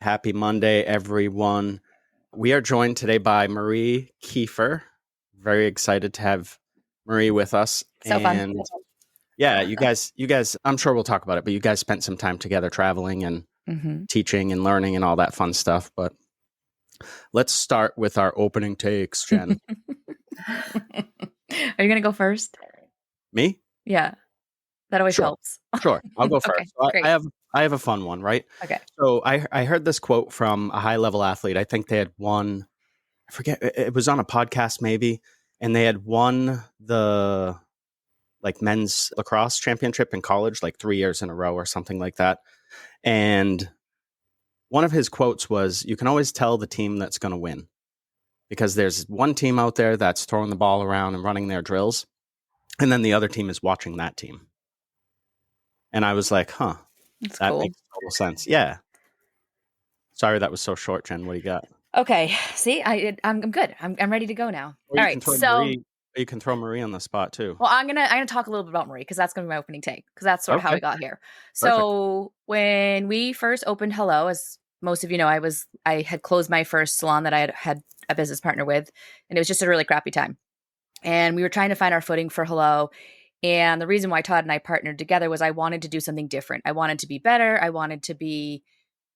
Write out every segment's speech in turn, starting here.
Happy Monday, everyone. We are joined today by Marie Kieffer. Very excited to have Marie with us. So fun. Yeah, you guys, I'm sure we'll talk about it, but you guys spent some time together traveling and teaching and learning and all that fun stuff. But let's start with our opening takes, Jen. Are you going to go first? Me? Yeah. That always helps. Sure. I'll go first. Okay, So great. I have a fun one, right? Okay. So I heard this quote from a high level athlete. I think they had won, I forget, it was on a podcast maybe, and they had won the men's lacrosse championship in college 3 years in a row or something like that. And one of his quotes was, "You can always tell the team that's going to win because there's one team out there that's throwing the ball around and running their drills, and then the other team is watching that team." And I was like, huh, That's that cool. makes total sense. Yeah. Sorry that was so short, Jen. What do you got? Okay. See, I'm good. I'm ready to go now. Or All right. So you can throw Marie on the spot too. well, I'm gonna talk a little bit about Marie because that's gonna be my opening take because that's sort of how we got here. Perfect. So when we first opened Hello, as most of you know, I had closed my first salon that I had a business partner with, and it was just a really crappy time. And we were trying to find our footing for Hello. And the reason why Todd and I partnered together was I wanted to do something different. I wanted to be better. I wanted to be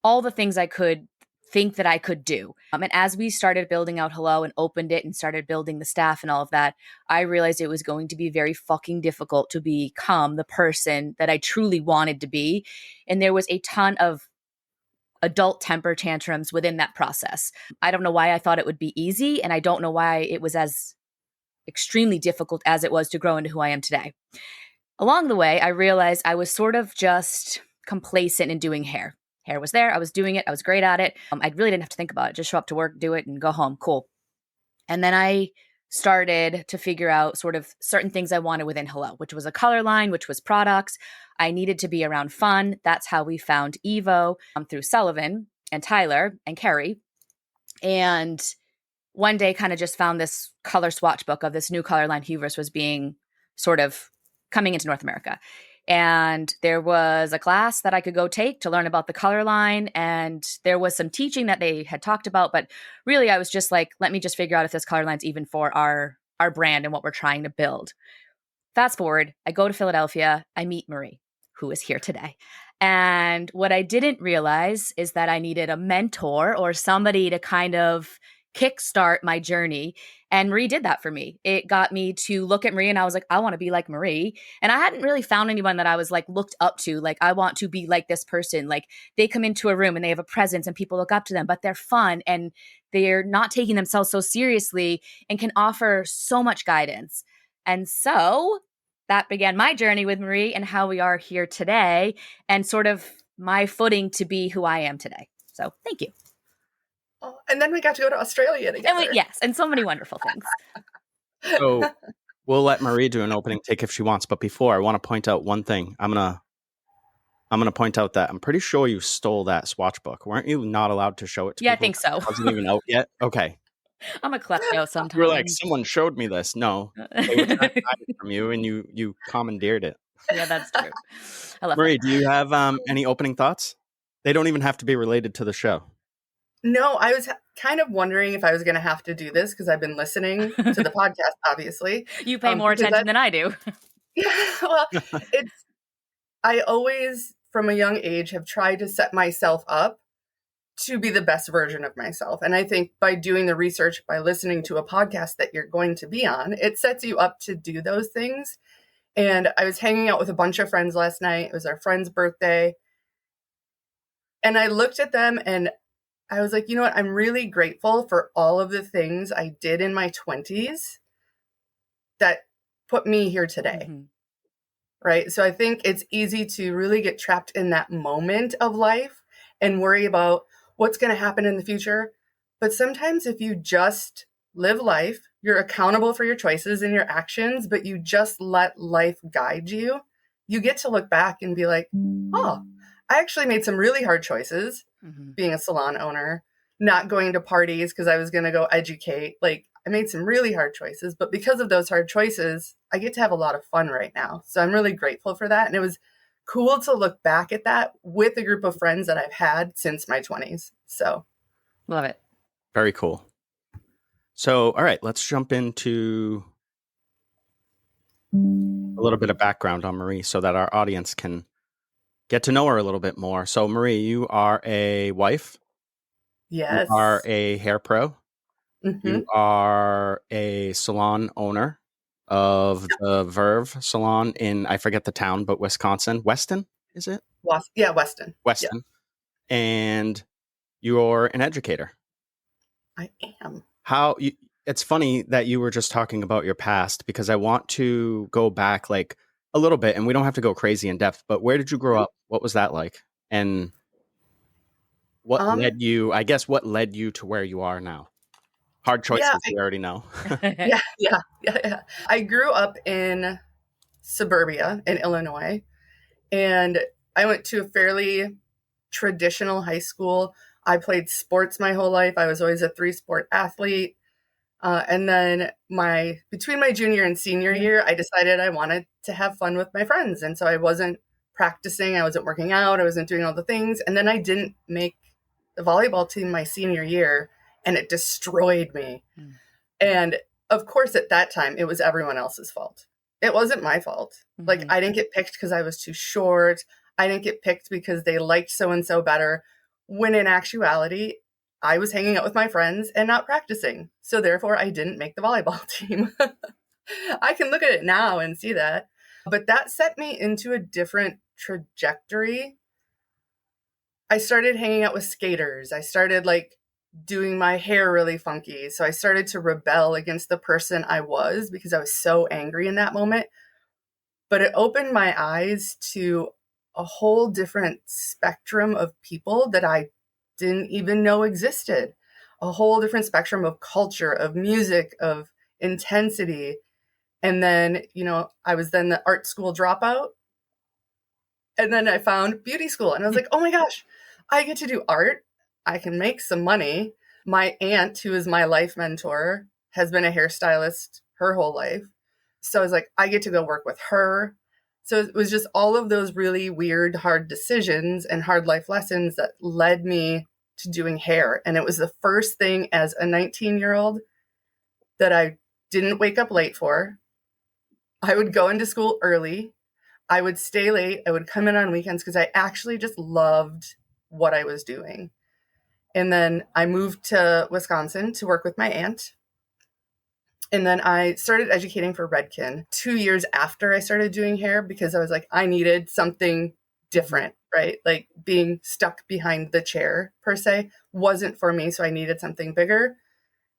all the things I could think that I could do. And as we started building out Hello and opened it and started building the staff and all of that, I realized it was going to be very fucking difficult to become the person that I truly wanted to be. And there was a ton of adult temper tantrums within that process. I don't know why I thought it would be easy, and I don't know why it was as extremely difficult as it was to grow into who I am today. Along the way, I realized I was sort of just complacent in doing hair. Hair was there. I was doing it. I was great at it. I really didn't have to think about it. Just show up to work, do it, and go home. Cool. And then I started to figure out sort of certain things I wanted within Hello, which was a color line, which was products. I needed to be around fun. That's how we found Evo through Sullivan and Tyler and Carrie. And one day kind of just found this color swatch book of this new color line Hubris was being sort of coming into North America. And there was a class that I could go take to learn about the color line. And there was some teaching that they had talked about. But really, I was just like, let me just figure out if this color line's even for our brand and what we're trying to build. Fast forward, I go to Philadelphia. I meet Marie, who is here today. And what I didn't realize is that I needed a mentor or somebody to kind of kickstart my journey. And Marie did that for me. It got me to look at Marie and I was like, I want to be like Marie. And I hadn't really found anyone that I was like looked up to. Like, I want to be like this person. Like, they come into a room and they have a presence and people look up to them, but they're fun and they're not taking themselves so seriously and can offer so much guidance. And so that began my journey with Marie and how we are here today and sort of my footing to be who I am today. So thank you. Oh, and then we got to go to Australia together. Yes, and so many wonderful things. So we'll let Marie do an opening take if she wants. But before, I want to point out one thing. I'm gonna point out that I'm pretty sure you stole that swatch book. Weren't you not allowed to show it to people? I think so. It wasn't even out yet? Okay. I'm a klepto sometimes. You were like, someone showed me this. No. They were trying to hide it from you and you commandeered it. Yeah, that's true. I love Marie, that. do you have any opening thoughts? They don't even have to be related to the show. No, I was kind of wondering if I was going to have to do this because I've been listening to the podcast, obviously. You pay more attention than I do. Yeah, well, I always, from a young age, have tried to set myself up to be the best version of myself. And I think by doing the research, by listening to a podcast that you're going to be on, it sets you up to do those things. And I was hanging out with a bunch of friends last night. It was our friend's birthday. And I looked at them and I was like, you know what? I'm really grateful for all of the things I did in my 20s that put me here today. Mm-hmm. Right? So I think it's easy to really get trapped in that moment of life and worry about what's going to happen in the future. But sometimes if you just live life, you're accountable for your choices and your actions, but you just let life guide you, you get to look back and be like, oh, I actually made some really hard choices. Mm-hmm. Being a salon owner, not going to parties because I was going to go educate. Like, I made some really hard choices, but because of those hard choices, I get to have a lot of fun right now. So I'm really grateful for that. And it was cool to look back at that with a group of friends that I've had since my 20s. So Love it. Very cool. So, all right, let's jump into a little bit of background on Marie so that our audience can get to know her a little bit more. So, Marie, you are a wife. You yes. are a hair pro. Mm-hmm. You are a salon owner of the Verve Salon in, I forget the town, but Wisconsin. Weston, is it? Yeah, Weston. Weston. Yeah. And you're an educator. I am. It's funny that you were just talking about your past, because I want to go back like a little bit, and we don't have to go crazy in depth, but where did you grow up? What was that like? And what led you to where you are now? Hard choices, we already know. Yeah. I grew up in suburbia in Illinois, and I went to a fairly traditional high school. I played sports my whole life. I was always a 3-sport athlete. And then between my junior and senior year, I decided I wanted to have fun with my friends. And so I wasn't practicing. I wasn't working out. I wasn't doing all the things. And then I didn't make the volleyball team my senior year, and it destroyed me. Mm. And of course, at that time, it was everyone else's fault. It wasn't my fault. Mm-hmm. Like, I didn't get picked because I was too short. I didn't get picked because they liked so-and-so better. When in actuality, I was hanging out with my friends and not practicing. So therefore, I didn't make the volleyball team. I can look at it now and see that. But that set me into a different trajectory. I started hanging out with skaters. I started doing my hair really funky. So I started to rebel against the person I was because I was so angry in that moment. But it opened my eyes to a whole different spectrum of people that I didn't even know existed. A whole different spectrum of culture, of music, of intensity. And then, I was then the art school dropout. And then I found beauty school. And I was like, oh my gosh, I get to do art. I can make some money. My aunt, who is my life mentor, has been a hairstylist her whole life. So I was like, I get to go work with her. So it was just all of those really weird, hard decisions and hard life lessons that led me to doing hair. And it was the first thing as a 19-year-old that I didn't wake up late for. I would go into school early. I would stay late. I would come in on weekends because I actually just loved what I was doing. And then I moved to Wisconsin to work with my aunt. And then I started educating for Redken 2 years after I started doing hair because I was like, I needed something different, right? Like being stuck behind the chair per se wasn't for me. So I needed something bigger.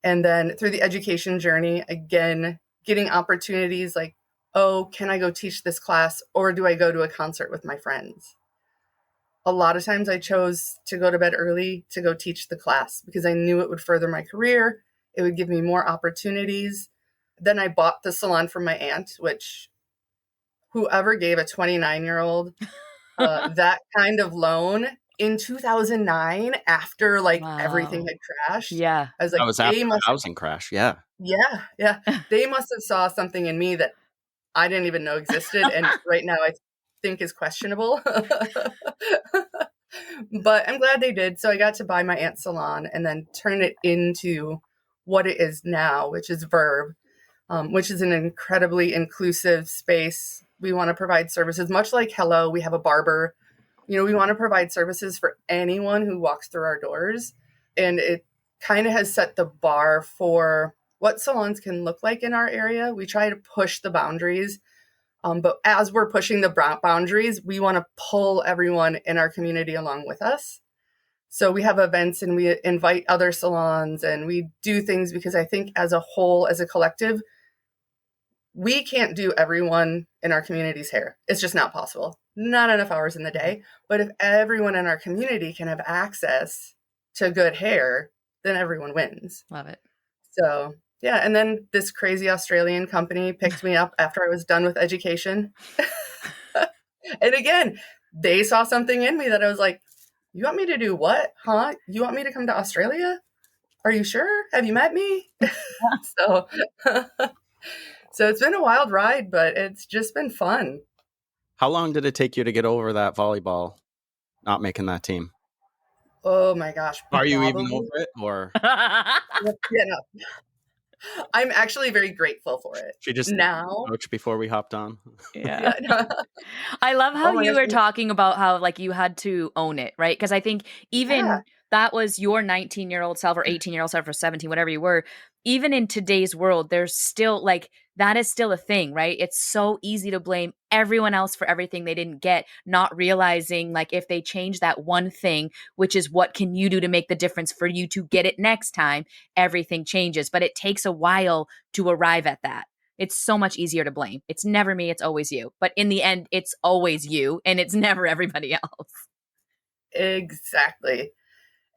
And then through the education journey, again, getting opportunities like, oh, can I go teach this class, or do I go to a concert with my friends? A lot of times I chose to go to bed early to go teach the class because I knew it would further my career. It would give me more opportunities. Then I bought the salon from my aunt, which whoever gave a 29-year-old that kind of loan in 2009 after everything had crashed. Yeah. I was like, that was after the housing crash. Yeah. Yeah. They must have saw something in me that I didn't even know existed. And right now I think is questionable. But I'm glad they did. So I got to buy my aunt's salon and then turn it into what it is now, which is Verve, which is an incredibly inclusive space. We want to provide services, much like Hello, we have a barber. We want to provide services for anyone who walks through our doors. And it kind of has set the bar for what salons can look like in our area. We try to push the boundaries. But as we're pushing the boundaries, we want to pull everyone in our community along with us. So we have events and we invite other salons and we do things because I think as a whole, as a collective, we can't do everyone in our community's hair. It's just not possible. Not enough hours in the day. But if everyone in our community can have access to good hair, then everyone wins. Love it. So yeah, and then this crazy Australian company picked me up after I was done with education. And again, they saw something in me that I was like, you want me to do what? Huh? You want me to come to Australia? Are you sure? Have you met me? So it's been a wild ride, but it's just been fun. How long did it take you to get over that volleyball not making that team? Oh my gosh. Are you even Probably. over it, or Yeah, no. I'm actually very grateful for it. she just Now, coach before we hopped on? Yeah. yeah, no. I love how Oh my you gosh. were talking about how like you had to own it, right? Because I think Yeah. even that was your 19-year-old self or 18-year-old self or 17, whatever you were. Even in today's world, there's still like that is still a thing, right? It's so easy to blame everyone else for everything they didn't get, not realizing like if they change that one thing, which is what can you do to make the difference for you to get it next time, everything changes. But it takes a while to arrive at that. It's so much easier to blame. It's never me, it's always you. But in the end, it's always you and it's never everybody else. Exactly.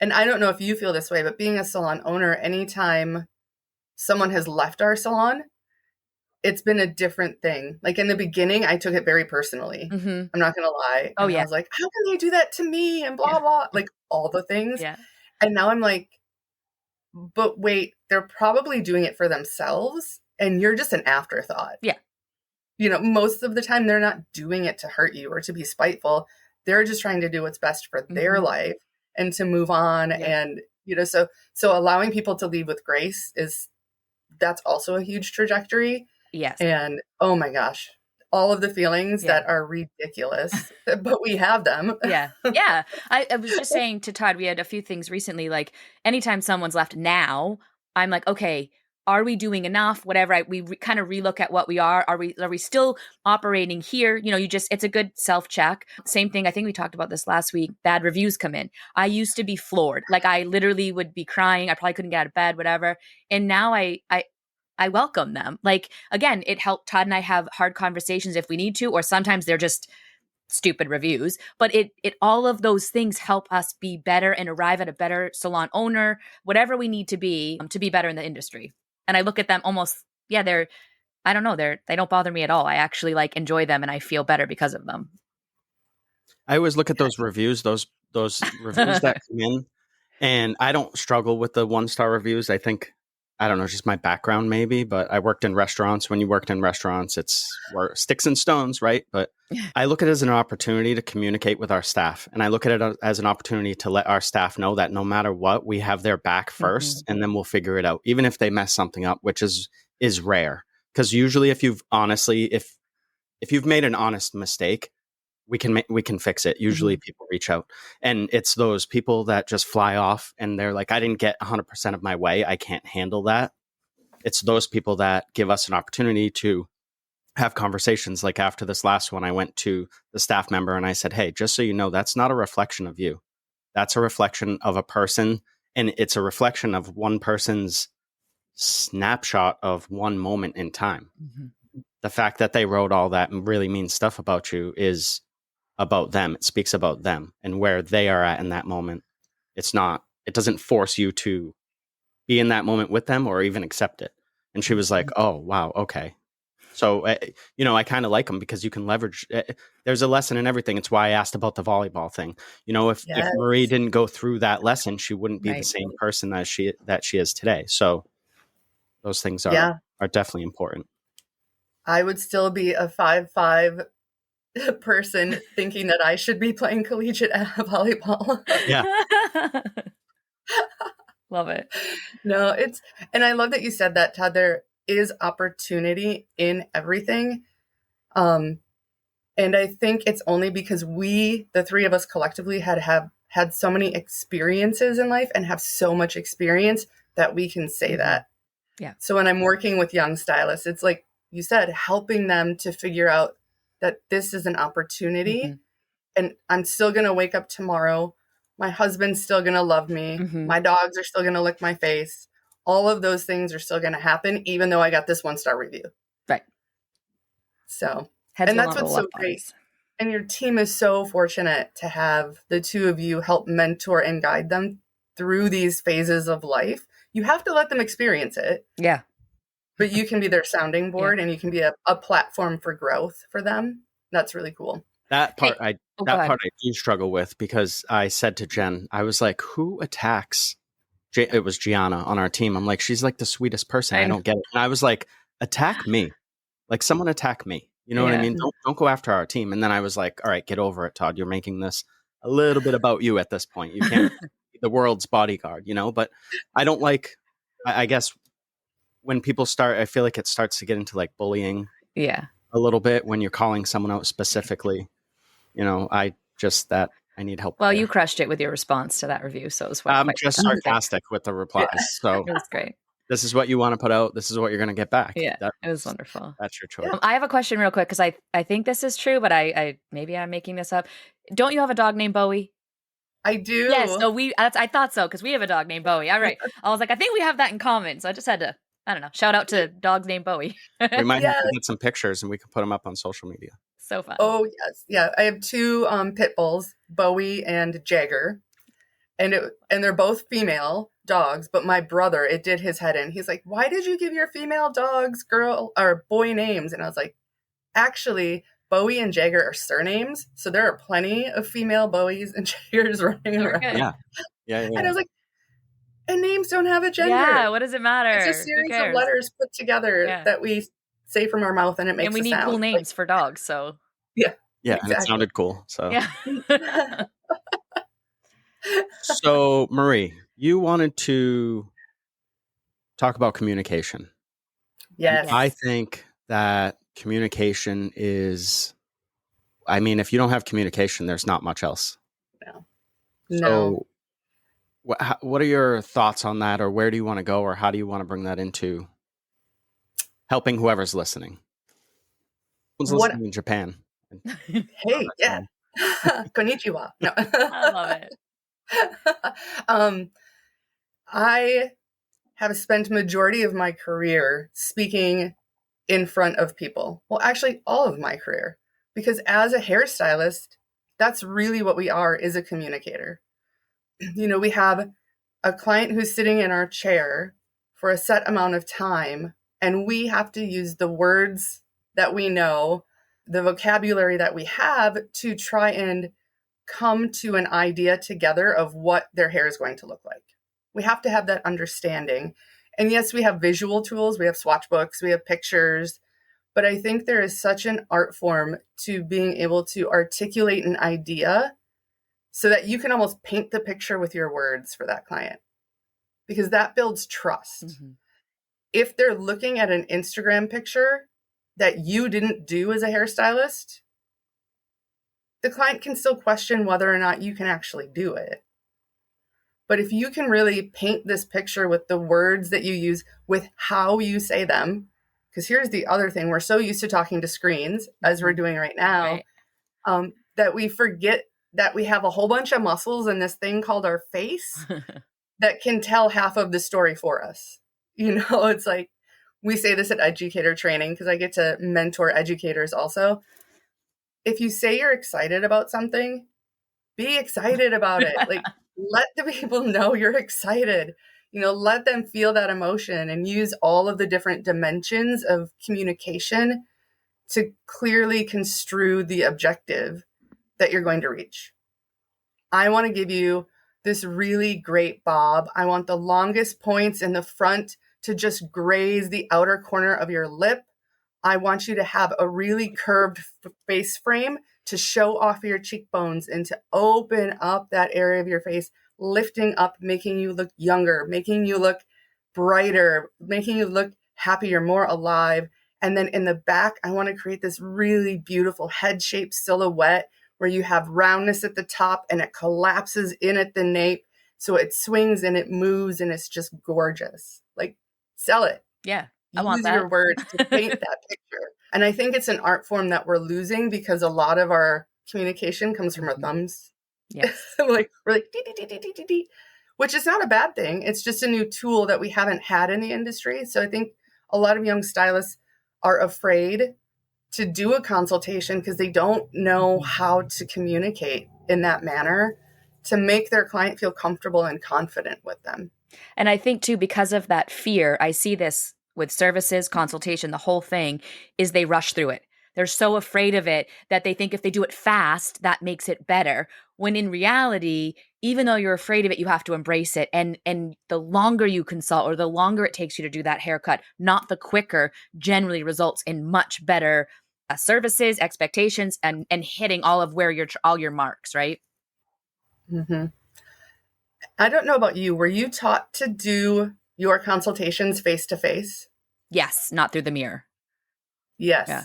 And I don't know if you feel this way, but being a salon owner, anytime someone has left our salon, it's been a different thing. Like in the beginning, I took it very personally. Mm-hmm. I'm not going to lie. Oh, And I yeah. was like, how can they do that to me? And blah, Yeah. blah, like all the things. Yeah. And now I'm like, but wait, they're probably doing it for themselves. And you're just an afterthought. Yeah. You know, most of the time they're not doing it to hurt you or to be spiteful. They're just trying to do what's best for their life and to move on. Yeah. And, you know, so allowing people to lead with grace that's also a huge trajectory. Yes. And oh my gosh, all of the feelings that are ridiculous, but we have them. Yeah. Yeah. I was just saying to Todd, we had a few things recently, like anytime someone's left now, I'm like, okay, are we doing enough? Whatever. We kind of relook at what we are. Are we still operating here? You know, it's a good self-check. Same thing. I think we talked about this last week. Bad reviews come in. I used to be floored. Like I literally would be crying. I probably couldn't get out of bed, whatever. And now I welcome them. Like, again, it helped Todd and I have hard conversations if we need to, or sometimes they're just stupid reviews, but it all of those things help us be better and arrive at a better salon owner, whatever we need to be better in the industry. And I look at them almost, I don't know, they don't bother me at all. I actually like enjoy them and I feel better because of them. I always look at those reviews, those reviews that come in, and I don't struggle with the 1-star reviews. I think, I don't know, just my background maybe, but I worked in restaurants. When you worked in restaurants, we're sticks and stones, right? But I look at it as an opportunity to communicate with our staff. And I look at it as an opportunity to let our staff know that no matter what, we have their back first, and then we'll figure it out, even if they mess something up, which is rare. Because usually if you've made an honest mistake, we can fix it. Usually people reach out, and it's those people that just fly off and they're like, I didn't get 100% of my way. I can't handle that. It's those people that give us an opportunity to have conversations. Like after this last one, I went to the staff member and I said, hey, just so you know, that's not a reflection of you. That's a reflection of a person. And it's a reflection of one person's snapshot of one moment in time. The fact that they wrote all that and really mean stuff about you is about them. It speaks about them and where they are at in that moment. It doesn't force you to be in that moment with them or even accept it. And she was like, oh, wow. Okay. So, I kind of like them because you can leverage. There's a lesson in everything. It's why I asked about the volleyball thing. If Marie didn't go through that lesson, she wouldn't be the same person that she is today. So those things are definitely important. I would still be a 5'5" person thinking that I should be playing collegiate volleyball. Yeah. Love it. No, and I love that you said that, Todd. There is opportunity in everything. And I think it's only because the three of us collectively have had so many experiences in life and have so much experience that we can say that. Yeah. So when I'm working with young stylists, it's like you said, helping them to figure out that this is an opportunity and I'm still going to wake up tomorrow. My husband's still going to love me. My dogs are still going to lick my face. All of those things are still going to happen, even though I got this 1-star review. Right. So, and that's what's so great. And your team is so fortunate to have the two of you help mentor and guide them through these phases of life. You have to let them experience it. Yeah. But you can be their sounding board and you can be a platform for growth for them. That's really cool. That part I do struggle with because I said to Jen, I was like, who attacks? It was Gianna on our team. I'm like, she's like the sweetest person. I don't get it. And I was like, attack me. Like someone attack me. You know what I Yeah. mean? Don't go after our team. And then I was like, all right, get over it, Todd. You're making this a little bit about you at this point. You can't be the world's bodyguard, you know? But I don't like, I guess when people start, I feel like it starts to get into like bullying Yeah. a little bit when you're calling someone out specifically. You know, I need help Well, there. you crushed it with your response to that review. So it was I'm quite just fantastic. sarcastic with the replies. So It was great. this is what you want to put out. This is what you're going to get back. Yeah. It was wonderful. That's your choice. I have a question real quick because I think this is true, but I maybe I'm making this up. Don't you have a dog named Bowie? I do. Yes. So I thought so because we have a dog named Bowie. All right. I was like, I think we have that in common. So I just had to, I don't know, shout out to dogs named Bowie. We might have Yes. to get some pictures and we can put them up on social media. So fun. Oh, yes. Yeah. I have two pit bulls, Bowie and Jagger. And they're both female dogs, but my brother, it did his head in. He's like, why did you give your female dogs girl or boy names? And I was like, actually, Bowie and Jagger are surnames. So there are plenty of female Bowies and Jaggers running around. Yeah. And I was like, and names don't have a gender. Yeah, what does it matter? It's a series of letters put together that we say from our mouth and it makes a sound. And we need cool names for dogs, so. Yeah, exactly. And it sounded cool. So Yeah. So, Marie, you wanted to talk about communication. Yes. I think that communication is, I mean, if you don't have communication, there's not much else. No. So, what are your thoughts on that, or where do you want to go, or how do you want to bring that into helping whoever's listening? Who's listening in Japan? Hey, yeah. Konnichiwa. No. I love it. I have spent majority of my career speaking in front of people. Well, actually, all of my career. Because as a hairstylist, that's really what we are, is a communicator. You know, we have a client who's sitting in our chair for a set amount of time, and we have to use the words that we know, the vocabulary that we have to try and come to an idea together of what their hair is going to look like. We have to have that understanding. And yes, we have visual tools, we have swatch books, we have pictures, but I think there is such an art form to being able to articulate an idea so that you can almost paint the picture with your words for that client, because that builds trust. Mm-hmm. If they're looking at an Instagram picture that you didn't do as a hairstylist, the client can still question whether or not you can actually do it. But if you can really paint this picture with the words that you use, with how you say them, because here's the other thing, we're so used to talking to screens, as we're doing right now, that we forget that we have a whole bunch of muscles in this thing called our face that can tell half of the story for us. You know, it's like, we say this at Educator training because I get to mentor educators also. If you say you're excited about something, be excited about it. Like, let the people know you're excited. You know, let them feel that emotion and use all of the different dimensions of communication to clearly construe the objective that you're going to reach. I want to give you this really great bob. I want the longest points in the front to just graze the outer corner of your lip. I want you to have a really curved face frame to show off your cheekbones and to open up that area of your face, lifting up, making you look younger, making you look brighter, making you look happier, more alive. And then in the back, I want to create this really beautiful head-shaped silhouette where you have roundness at the top and it collapses in at the nape. So it swings and it moves and it's just gorgeous. Like, sell it. Yeah. I want that. Use your words to paint that picture. And I think it's an art form that we're losing because a lot of our communication comes from our thumbs. Yes. we're like dee, which is not a bad thing. It's just a new tool that we haven't had in the industry. So I think a lot of young stylists are afraid to do a consultation because they don't know how to communicate in that manner to make their client feel comfortable and confident with them. And I think too, because of that fear, I see this with services, consultation, the whole thing is they rush through it. They're so afraid of it that they think if they do it fast, that makes it better. When in reality, even though you're afraid of it, you have to embrace it. And the longer you consult or the longer it takes you to do that haircut, not the quicker, generally results in much better services, expectations, and hitting all of where all your marks, right? Mm-hmm. I don't know about you. Were you taught to do your consultations face to face? Yes, not through the mirror. Yes. Yeah.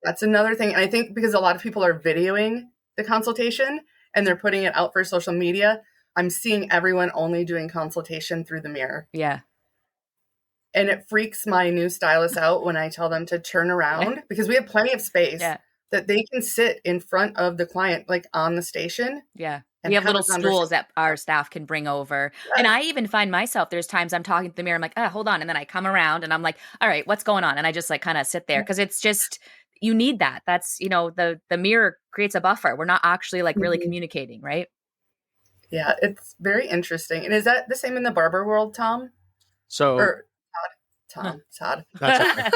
That's another thing. And I think because a lot of people are videoing the consultation and they're putting it out for social media, I'm seeing everyone only doing consultation through the mirror. Yeah. And it freaks my new stylists out when I tell them to turn around because we have plenty of space that they can sit in front of the client, like on the station. Yeah. We have little stools that our staff can bring over. Yes. And I even find myself, there's times I'm talking to the mirror, I'm like, hold on. And then I come around and I'm like, all right, what's going on? And I just like kind of sit there because it's just, you need that. That's, the mirror creates a buffer. We're not actually like really communicating, right? Yeah, it's very interesting. And is that the same in the barber world, Tom? Or Todd. That's okay.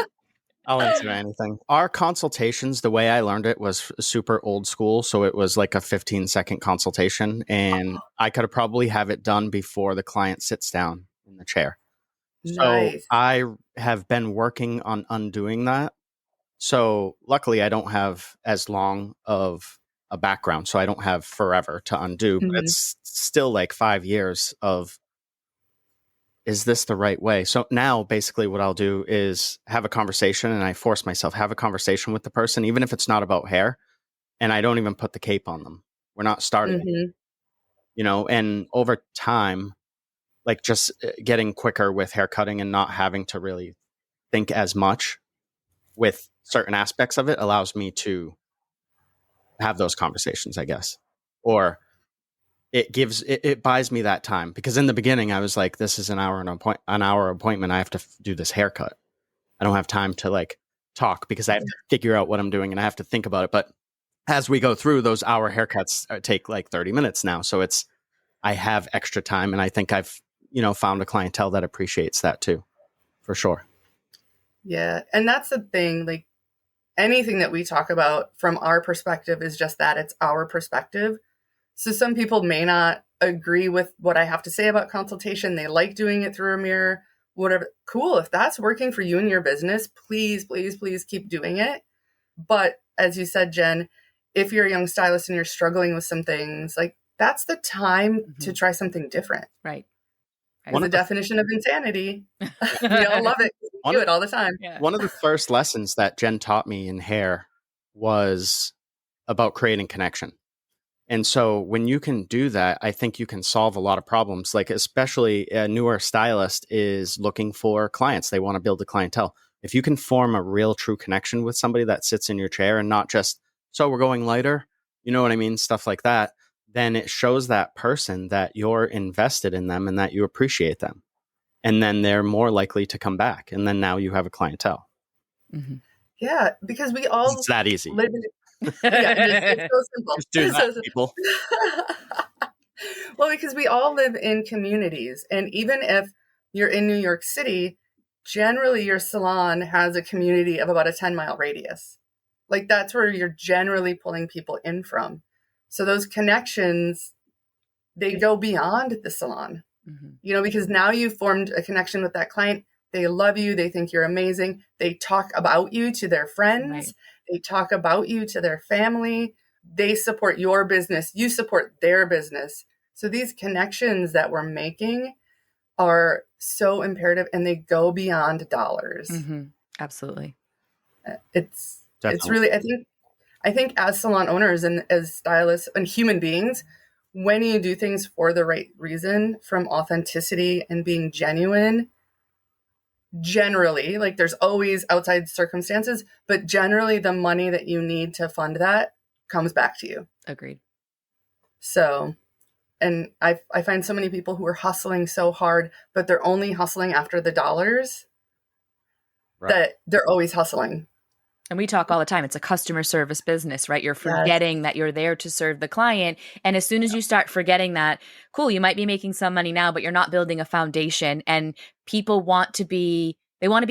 I'll answer anything. Our consultations, the way I learned it was super old school. So it was like a 15-second consultation and I could probably have it done before the client sits down in the chair. Nice. So I have been working on undoing that. So luckily I don't have as long of a background. So I don't have forever to undo, but it's still like 5 years of, is this the right way? So now basically what I'll do is have a conversation and I force myself, have a conversation with the person, even if it's not about hair, and I don't even put the cape on them. We're not starting, and over time, like just getting quicker with hair cutting and not having to really think as much with certain aspects of it allows me to have those conversations, I guess, or it buys me that time because in the beginning I was like, this is an hour appointment. I have to do this haircut. I don't have time to like talk because I have to figure out what I'm doing and I have to think about it. But as we go through, those hour haircuts take like 30 minutes now. So I have extra time and I think I've, found a clientele that appreciates that too, for sure. Yeah. And that's the thing, like anything that we talk about from our perspective is just that it's our perspective. So some people may not agree with what I have to say about consultation. They like doing it through a mirror, whatever. Cool. If that's working for you and your business, please, please, please keep doing it. But as you said, Jen, if you're a young stylist and you're struggling with some things, like that's the time to try something different. Right. The definition of insanity. We all love it. We do it all the time. Yeah. One of the first lessons that Jen taught me in hair was about creating connection. And so when you can do that, I think you can solve a lot of problems. Like especially a newer stylist is looking for clients. They want to build a clientele. If you can form a real true connection with somebody that sits in your chair and not just, so we're going lighter, you know what I mean? Stuff like that. Then it shows that person that you're invested in them and that you appreciate them. And then they're more likely to come back. And then now you have a clientele. Mm-hmm. Yeah, because we all it's that easy. It's so simple. Just do that, people. Well, because we all live in communities. And even if you're in New York City, generally your salon has a community of about a 10-mile radius. Like that's where you're generally pulling people in from. So those connections, they go beyond the salon, because now you've formed a connection with that client. They love you. They think you're amazing. They talk about you to their friends. Right. They talk about you to their family. They support your business. You support their business. So these connections that we're making are so imperative and they go beyond dollars. Absolutely. It's really, I think as salon owners and as stylists and human beings, when you do things for the right reason, from authenticity and being genuine, generally, like there's always outside circumstances, but generally the money that you need to fund that comes back to you. Agreed. So, and I find so many people who are hustling so hard, but they're only hustling after the dollars, that they're always hustling. And we talk all the time. It's a customer service business, right? You're forgetting that you're there to serve the client. And as soon as you start forgetting that, cool, you might be making some money now, but you're not building a foundation. And people want to be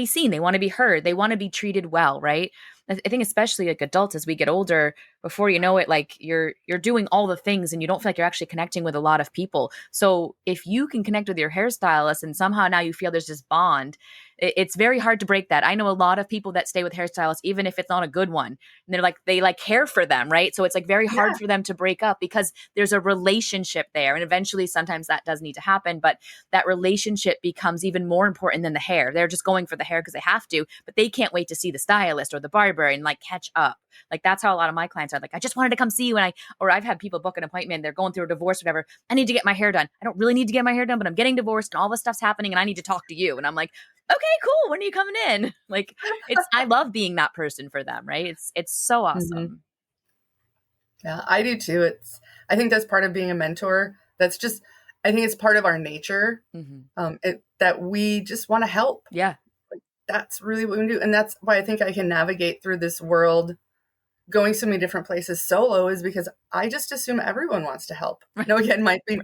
seen. They want to be heard. They want to be treated well, right? I think especially like adults, as we get older, before you know it, like you're doing all the things and you don't feel like you're actually connecting with a lot of people. So if you can connect with your hairstylist and somehow now you feel there's this bond, it's very hard to break that. I know a lot of people that stay with hairstylists, even if it's not a good one, and they like care for them, right? So it's like very hard for them to break up because there's a relationship there. And eventually sometimes that does need to happen, but that relationship becomes even more important than the hair. They're just going for the hair because they have to, but they can't wait to see the stylist or the barber and like catch up. Like that's how a lot of my clients are. Like, I just wanted to come see you. Or I've had people book an appointment. They're going through a divorce, whatever. I need to get my hair done. I don't really need to get my hair done, but I'm getting divorced and all this stuff's happening and I need to talk to you. And I'm like, okay, cool. When are you coming in? Like I love being that person for them. Right. It's so awesome. Mm-hmm. Yeah, I do too. I think that's part of being a mentor. I think it's part of our nature, that we just want to help. Yeah. That's really what we do. And that's why I think I can navigate through this world going so many different places solo, is because I just assume everyone wants to help. No, again, might be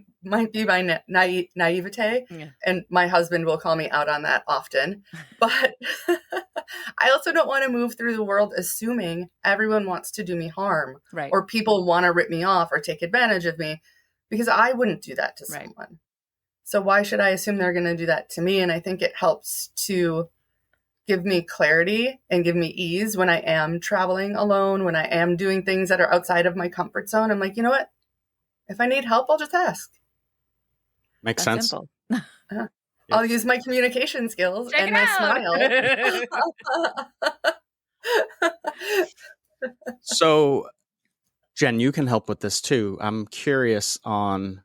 my naivete. Yeah. And my husband will call me out on that often. But I also don't want to move through the world assuming everyone wants to do me harm, right, or people want to rip me off or take advantage of me, because I wouldn't do that to someone. So why should I assume they're going to do that to me? And I think it helps to give me clarity and give me ease when I am traveling alone, when I am doing things that are outside of my comfort zone. I'm like, you know what? If I need help, I'll just ask. Makes sense. Simple. I'll use my communication skills and my smile. So, Jen, you can help with this too. I'm curious on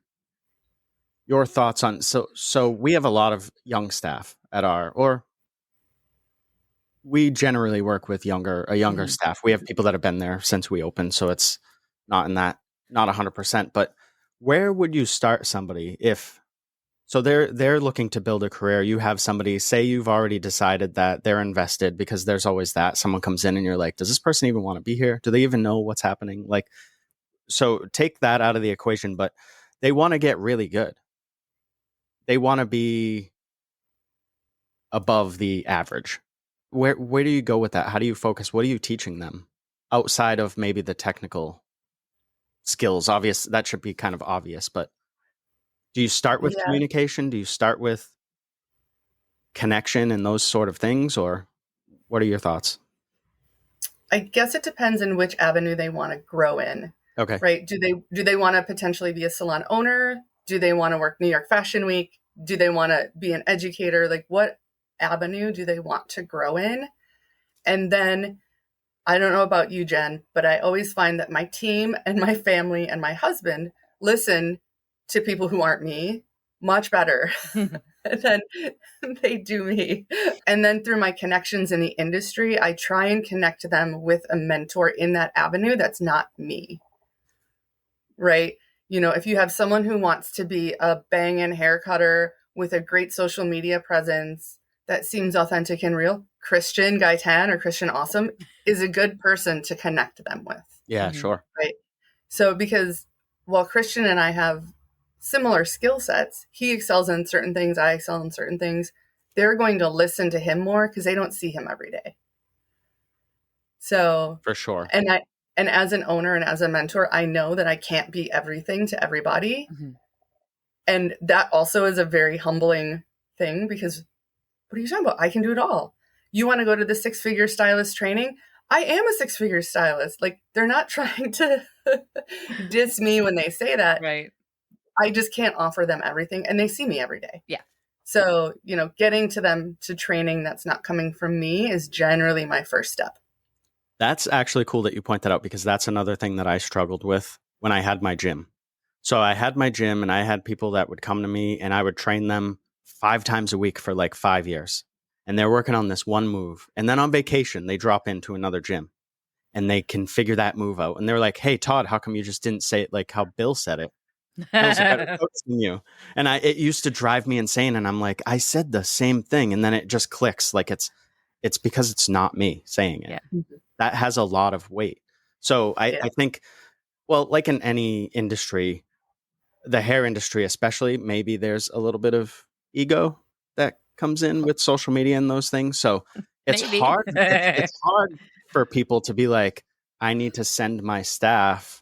your thoughts on, so we have a lot of young staff we generally work with younger staff. We have people that have been there since we opened, so it's not 100%. But where would you start somebody so they're looking to build a career? You have somebody, say you've already decided that they're invested, because there's always that someone comes in and you're like, does this person even want to be here? Do they even know what's happening? Like, so take that out of the equation, but they want to get really good. They want to be above the average. Where do you go with that? How do you focus? What are you teaching them outside of maybe the technical skills? Obvious, that should be kind of obvious, but do you start with communication? Do you start with connection and those sort of things? Or what are your thoughts? I guess it depends on which avenue they want to grow in. Okay. Right. Do they want to potentially be a salon owner? Do they want to work New York Fashion Week? Do they want to be an educator? Like, what avenue do they want to grow in? And then, I don't know about you, Jen, but I always find that my team and my family and my husband listen to people who aren't me much better than they do me. And then through my connections in the industry, I try and connect them with a mentor in that avenue that's not me. Right? You know, if you have someone who wants to be a bang-in hair cutter with a great social media presence that seems authentic and real, Christian Gaitan or Christian Awesome is a good person to connect them with. Yeah, sure. Right. So because while Christian and I have similar skill sets, he excels in certain things, I excel in certain things, they're going to listen to him more because they don't see him every day. So for sure. And as an owner and as a mentor, I know that I can't be everything to everybody. Mm-hmm. And that also is a very humbling thing, because what are you talking about? I can do it all. You want to go to the 6-figure stylist training? I am a 6-figure stylist. Like, they're not trying to diss me when they say that. Right. I just can't offer them everything, and they see me every day. Yeah. So, you know, getting to them to training that's not coming from me is generally my first step. That's actually cool that you point that out, because that's another thing that I struggled with when I had my gym. So I had my gym and I had people that would come to me and I would train them 5 times a week for like 5 years. And they're working on this one move. And then on vacation, they drop into another gym and they can figure that move out. And they're like, hey, Todd, how come you just didn't say it like how Bill said it? Bill's a better coach than you. And it used to drive me insane. And I'm like, I said the same thing. And then it just clicks. Like it's because it's not me saying it. Yeah. That has a lot of weight. So I think, well, like in any industry, the hair industry especially, maybe there's a little bit of ego that comes in with social media and those things. So it's hard. It's hard for people to be like, I need to send my staff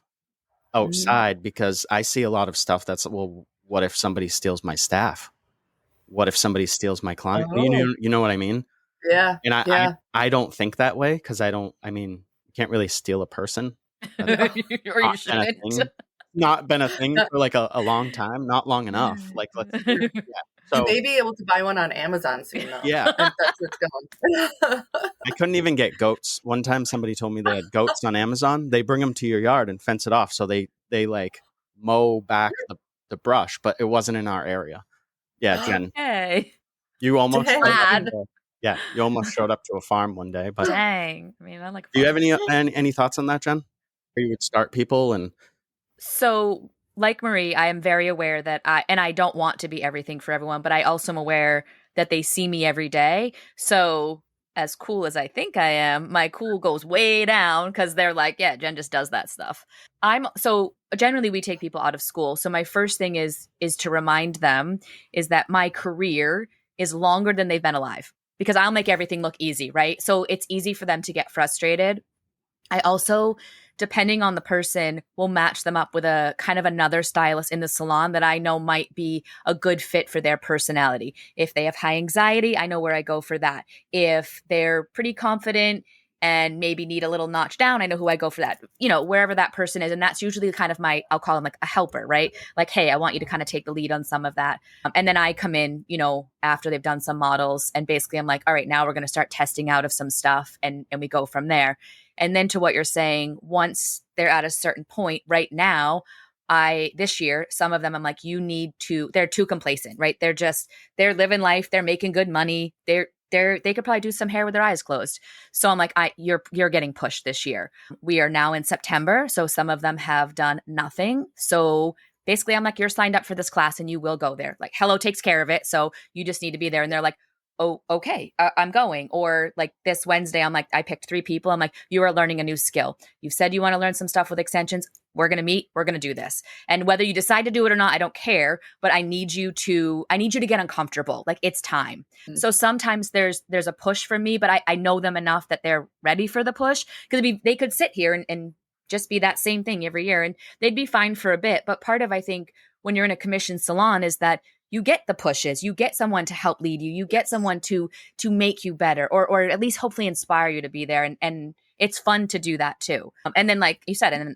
outside because I see a lot of stuff that's, well, what if somebody steals my staff? What if somebody steals my client? Oh, You know what I mean? yeah. And Yeah. I don't think that way because I mean, you can't really steal a person. That's No. Or you not been a shouldn't. thing. Not been a thing for like a long time, not long enough. Like, let's, yeah. You So, may be able to buy one on Amazon soon, though, yeah, if that's what's going. I couldn't even get goats. One time somebody told me they had goats on Amazon. They bring them to your yard and fence it off. So they like mow back the brush, but it wasn't in our area. Yeah, Jen, Hey, you almost showed up. Dang. glad. Yeah, you almost showed up to a farm one day. But Dang. I mean, I like do you have farms. any thoughts on that, Jen? Where you would start people and So, like Marie, I am very aware that I don't want to be everything for everyone, but I also am aware that they see me every day. So, as cool as I think I am, my cool goes way down because they're like, yeah, Jen just does that stuff. So generally we take people out of school. So my first thing is to remind them is that my career is longer than they've been alive because I'll make everything look easy, right? So it's easy for them to get frustrated. I also, depending on the person, will match them up with a kind of another stylist in the salon that I know might be a good fit for their personality. If they have high anxiety, I know where I go for that. If they're pretty confident and maybe need a little notch down, I know who I go for that, wherever that person is. And that's usually kind of I'll call them like a helper, right? Like, hey, I want you to kind of take the lead on some of that. And then I come in, after they've done some models and basically I'm like, all right, now we're going to start testing out of some stuff and we go from there. And then to what you're saying, once they're at a certain point right now, this year, some of them, I'm like, they're too complacent, right? They're living life. They're making good money. They could probably do some hair with their eyes closed. So I'm like, you're getting pushed this year. We are now in September. So some of them have done nothing. So basically I'm like, you're signed up for this class and you will go there. Like Hello takes care of it. So you just need to be there. And they're like, oh, okay, I'm going. Or like this Wednesday, I'm like, I picked 3 people. I'm like, you are learning a new skill. You've said you want to learn some stuff with extensions. We're going to meet. We're going to do this. And whether you decide to do it or not, I don't care. But I need you to get uncomfortable. Like it's time. Mm. So sometimes there's a push from me, but I know them enough that they're ready for the push because they could sit here and just be that same thing every year and they'd be fine for a bit. But part of, I think, when you're in a commissioned salon is that you get the pushes, you get someone to help lead you, you get someone to make you better or at least hopefully inspire you to be there. And it's fun to do that too. And then like you said, and then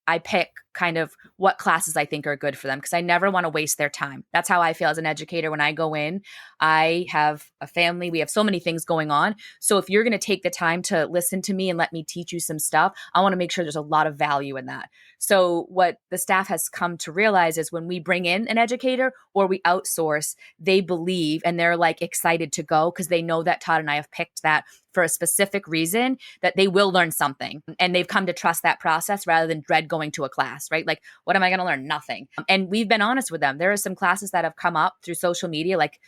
I pick kind of what classes I think are good for them because I never want to waste their time. That's how I feel as an educator. When I go in, I have a family. We have so many things going on. So if you're going to take the time to listen to me and let me teach you some stuff, I want to make sure there's a lot of value in that. So what the staff has come to realize is when we bring in an educator or we outsource, they believe and they're like excited to go because they know that Todd and I have picked that for a specific reason that they will learn something. And they've come to trust that process rather than dread going to a class, right? Like, what am I going to learn? Nothing. And we've been honest with them. There are some classes that have come up through social media, like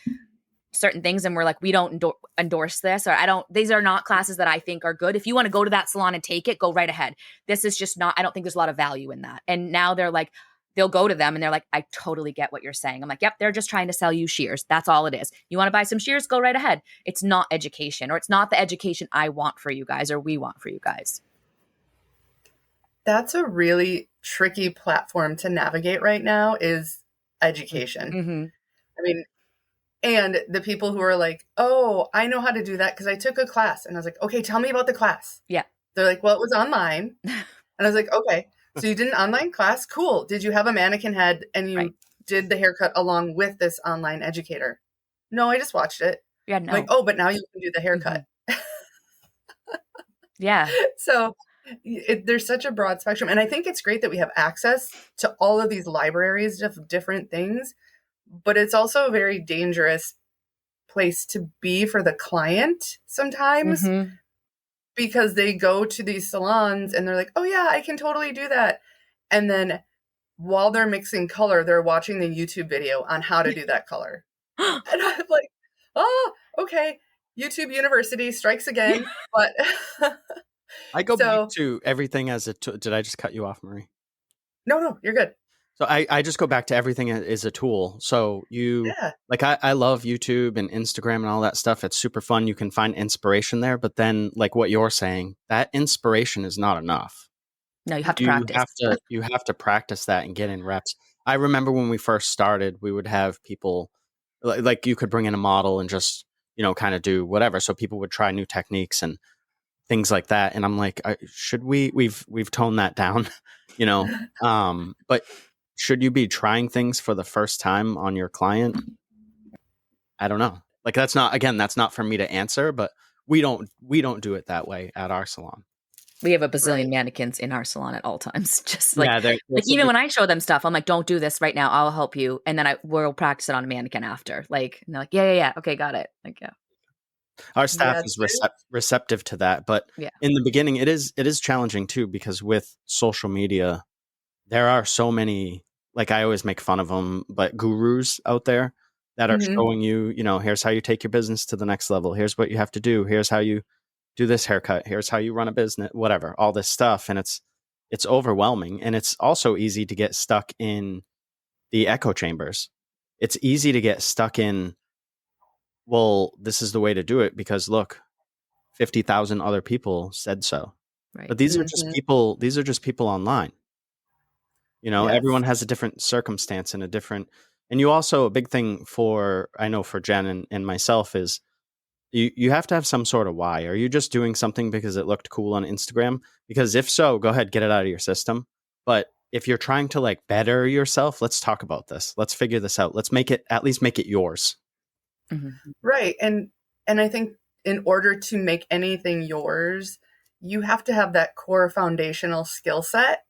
certain things. And we're like, we don't endorse this, or these are not classes that I think are good. If you want to go to that salon and take it, go right ahead. This is just not, I don't think there's a lot of value in that. And now they're like, they'll go to them and they're like, I totally get what you're saying. I'm like, yep, they're just trying to sell you shears. That's all it is. You want to buy some shears? Go right ahead. It's not education, or it's not the education I want for you guys or we want for you guys. That's a really tricky platform to navigate right now is education. Mm-hmm. I mean, and the people who are like, oh, I know how to do that because I took a class. And I was like, okay, tell me about the class. Yeah. They're like, well, it was online. And I was like, okay, so you did an online class? Cool. Did you have a mannequin head and you did the haircut along with this online educator? No, I just watched it. Yeah, no. I'm like, oh, but now you can do the haircut. Mm-hmm. Yeah. So there's such a broad spectrum. And I think it's great that we have access to all of these libraries of different things, but it's also a very dangerous place to be for the client sometimes. Mm-hmm. Because they go to these salons and they're like, oh yeah, I can totally do that. And then while they're mixing color, they're watching the YouTube video on how to do that color. And I'm like, oh, okay. YouTube University strikes again. But I go back to everything as a tool. Did I just cut you off, Marie? No, you're good. So I just go back to everything is a tool. So Yeah. like I love YouTube and Instagram and all that stuff. It's super fun. You can find inspiration there. But then like what you're saying, that inspiration is not enough. No, you have to practice. You have to practice that and get in reps. I remember when we first started, we would have people like you could bring in a model and just, kind of do whatever. So people would try new techniques and things like that. And I'm like, should we've toned that down, but should you be trying things for the first time on your client? I don't know. Like that's not for me to answer, but we don't do it that way at our salon. We have a bazillion Right. mannequins in our salon at all times. Just Yeah, like even when I show them stuff, I'm like, don't do this right now. I'll help you. And then we'll practice it on a mannequin after. Like, and they're like, yeah. Okay, got it. Like, yeah. Our staff Yeah, is receptive to that, but Yeah. in the beginning, it is challenging too because with social media, there are so many. Like I always make fun of them, but gurus out there that are showing you, here's how you take your business to the next level. Here's what you have to do. Here's how you do this haircut. Here's how you run a business. Whatever, all this stuff, and it's overwhelming, and it's also easy to get stuck in the echo chambers. It's easy to get stuck in. Well, this is the way to do it because look, 50,000 other people said so. Right. But these are just people. These are just people online. Yes. Everyone has a different circumstance and and you also, a big thing I know for Jen and myself is you have to have some sort of why. Are you just doing something because it looked cool on Instagram? Because if so, go ahead, get it out of your system. But if you're trying to like better yourself, let's talk about this. Let's figure this out. Let's at least make it yours. Mm-hmm. Right. And I think in order to make anything yours, you have to have that core foundational skill set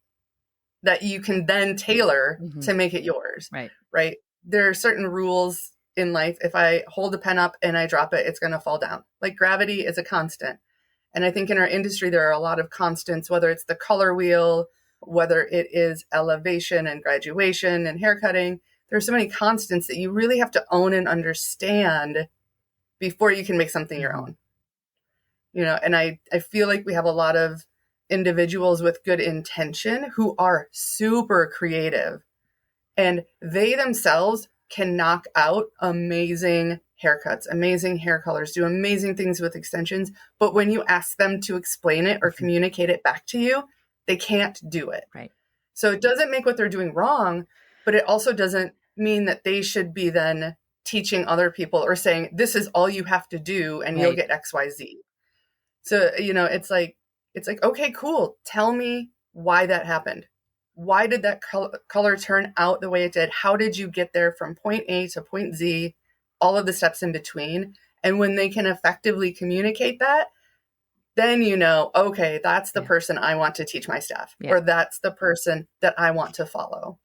that you can then tailor to make it yours. Right. Right. There are certain rules in life. If I hold a pen up and I drop it, it's going to fall down. Like gravity is a constant. And I think in our industry, there are a lot of constants, whether it's the color wheel, whether it is elevation and graduation and haircutting. There are so many constants that you really have to own and understand before you can make something your own. And I feel like we have a lot of individuals with good intention who are super creative, and they themselves can knock out amazing haircuts, amazing hair colors, do amazing things with extensions. But when you ask them to explain it or communicate it back to you, they can't do it. Right. So it doesn't make what they're doing wrong, but it also doesn't mean that they should be then teaching other people or saying, this is all you have to do and you'll get X, Y, Z. So, it's like, okay, cool. Tell me why that happened. Why did that color turn out the way it did? How did you get there from point A to point Z, all of the steps in between? And when they can effectively communicate that, then okay, that's the person I want to teach my staff, or that's the person that I want to follow.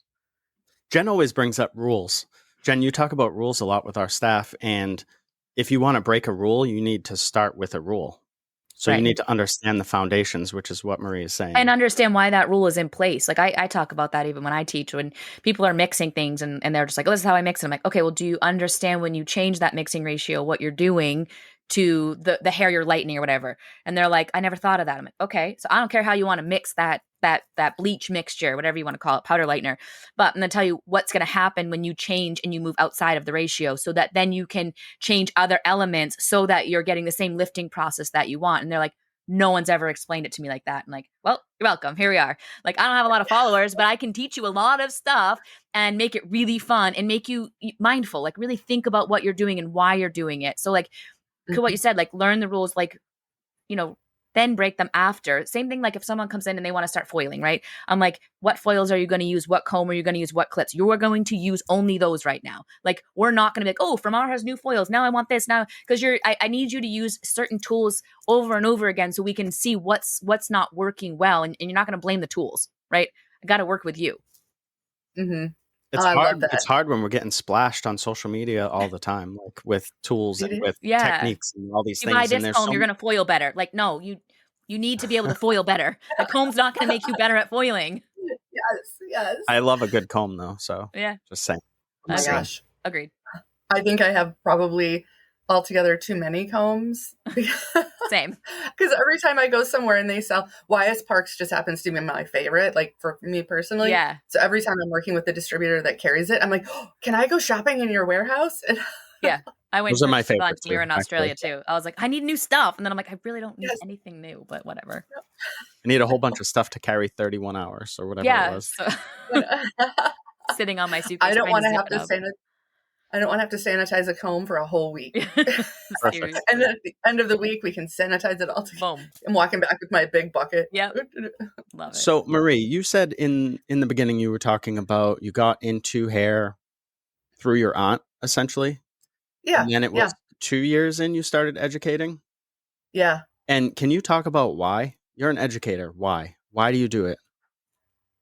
Jen always brings up rules. Jen, you talk about rules a lot with our staff. And if you want to break a rule, you need to start with a rule. So you need to understand the foundations, which is what Marie is saying. And understand why that rule is in place. Like I talk about that even when I teach, when people are mixing things and they're just like, oh, this is how I mix it. I'm like, okay, well, do you understand when you change that mixing ratio, what you're doing to the hair you're lightening or whatever? And they're like, I never thought of that. I'm like, okay, so I don't care how you want to mix that bleach mixture, whatever you want to call it, powder lightener. But I'm going to tell you what's going to happen when you change and you move outside of the ratio, so that then you can change other elements so that you're getting the same lifting process that you want. And they're like, no one's ever explained it to me like that. I'm like, well, you're welcome. Here we are. Like, I don't have a lot of followers, but I can teach you a lot of stuff and make it really fun and make you mindful, like really think about what you're doing and why you're doing it. So like what you said, like learn the rules, like, then break them after. Same thing, like if someone comes in and they want to start foiling, right? I'm like, what foils are you going to use? What comb are you going to use? What clips? You're going to use only those right now. Like, we're not going to be like, oh, Framar has new foils. Now I want this now. Because I need you to use certain tools over and over again so we can see what's not working well. And you're not going to blame the tools, right? I got to work with you. Mm-hmm. It's hard. It's hard when we're getting splashed on social media all the time, like with tools and with techniques and all these things. You buy this comb, you're going to foil better. Like, no, you need to be able to foil better. The comb's not going to make you better at foiling. Yes. I love a good comb though. So yeah, just saying. Oh my gosh. Agreed. I think I have probably altogether too many combs. Same. Because every time I go somewhere and they sell, YS Parks just happens to be my favorite, like for me personally. Yeah. So every time I'm working with the distributor that carries it, I'm like, oh, can I go shopping in your warehouse? And Yeah. I went Those are to my a bunch favorites when we were too, in Australia actually. too. I was like, I need new stuff. And then I'm like, I really don't need yes. anything new, but whatever. I need a whole bunch of stuff to carry 31 hours or whatever it Yeah. was. So sitting on my suitcase I don't trying want to to zip have it to up. I don't want to have to sanitize a comb for a whole week. Seriously. And then at the end of the week, we can sanitize it all together. Boom. I'm walking back with my big bucket. Yep. Love it. So, Marie, you said in the beginning you were talking about you got into hair through your aunt, essentially. Yeah. And then it was 2 years in you started educating. Yeah. And can you talk about why? You're an educator. Why? Why do you do it?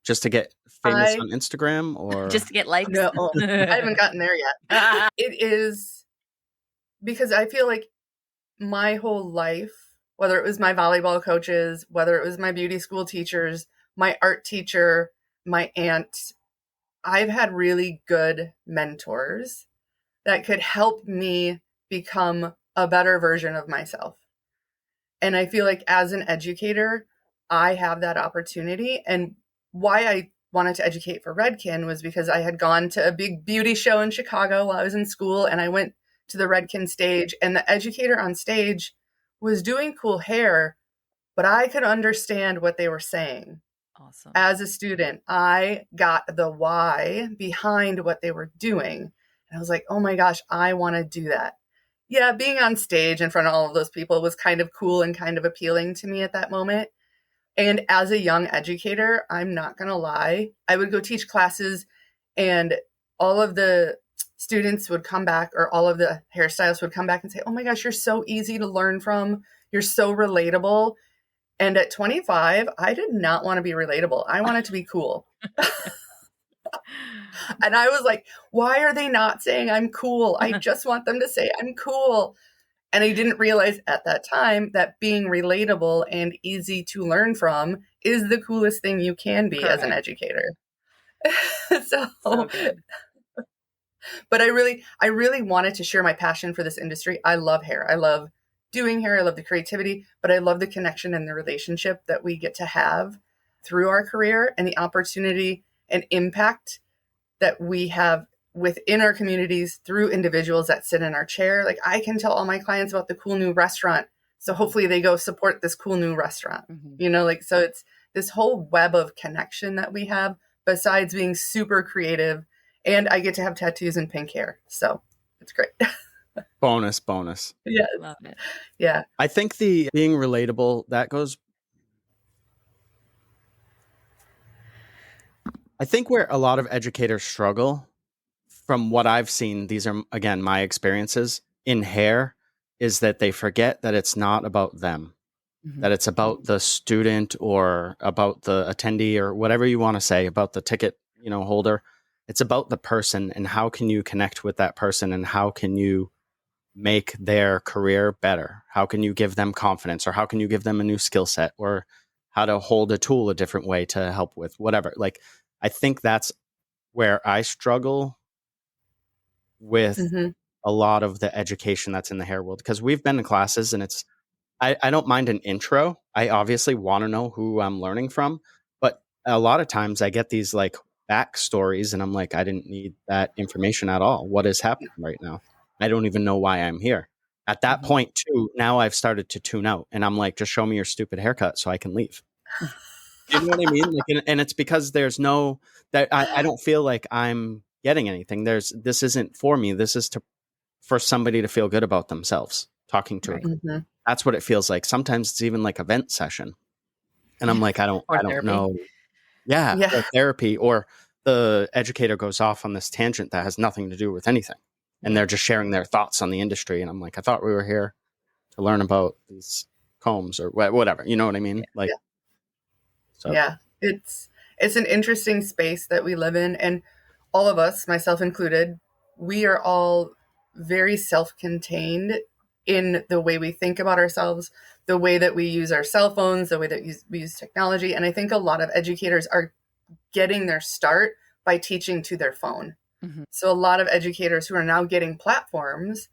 Just to get famous on Instagram or just to get likes? No, I haven't gotten there yet. It is because I feel like my whole life, whether it was my volleyball coaches, whether it was my beauty school teachers, my art teacher, my aunt, I've had really good mentors that could help me become a better version of myself. And I feel like as an educator, I have that opportunity. And why I wanted to educate for Redken was because I had gone to a big beauty show in Chicago while I was in school, and I went to the Redken stage, and the educator on stage was doing cool hair, but I could understand what they were saying. Awesome. As a student, I got the why behind what they were doing. And I was like, oh my gosh, I want to do that. Yeah, being on stage in front of all of those people was kind of cool and kind of appealing to me at that moment. And as a young educator, I'm not going to lie, I would go teach classes and all of the students would come back, or all of the hairstylists would come back and say, oh my gosh, you're so easy to learn from. You're so relatable. And at 25, I did not want to be relatable. I wanted to be cool. And I was like, why are they not saying I'm cool? I just want them to say I'm cool. And I didn't realize at that time that being relatable and easy to learn from is the coolest thing you can be as an educator. So good. But I really wanted to share my passion for this industry. I love hair. I love doing hair. I love the creativity, but I love the connection and the relationship that we get to have through our career, and the opportunity and impact that we have within our communities through individuals that sit in our chair. Like, I can tell all my clients about the cool new restaurant, so hopefully they go support this cool new restaurant. Mm-hmm. So it's this whole web of connection that we have, besides being super creative, and I get to have tattoos and pink hair. So it's great. bonus. Yeah. Love it. Yeah. I think the being relatable, that goes. I think where a lot of educators struggle, from what I've seen, these are, again, my experiences in hair, is that they forget that it's not about them, that it's about the student or about the attendee or whatever you want to say, about the ticket, holder. It's about the person, and how can you connect with that person, and how can you make their career better? How can you give them confidence, or how can you give them a new skill set, or how to hold a tool a different way to help with whatever. Like, I think that's where I struggle with a lot of the education that's in the hair world, because we've been in classes and it's, I don't mind an intro. I obviously want to know who I'm learning from, but a lot of times I get these like backstories and I'm like, I didn't need that information at all. What is happening right now? I don't even know why I'm here. At that point too, now I've started to tune out, and I'm like, just show me your stupid haircut so I can leave. You know what I mean? Like, and it's because there's no, that I don't feel like I'm getting anything. This isn't for me. This is for somebody to feel good about themselves talking to it. That's what it feels like. Sometimes it's even like a vent session. And I'm like, I don't know. Yeah. Or therapy, or the educator goes off on this tangent that has nothing to do with anything. And they're just sharing their thoughts on the industry. And I'm like, I thought we were here to learn about these combs or whatever. You know what I mean? So. Yeah, it's an interesting space that we live in. And all of us, myself included, we are all very self-contained in the way we think about ourselves, the way that we use our cell phones, the way that we use technology. And I think a lot of educators are getting their start by teaching to their phone. So a lot of educators who are now getting platforms,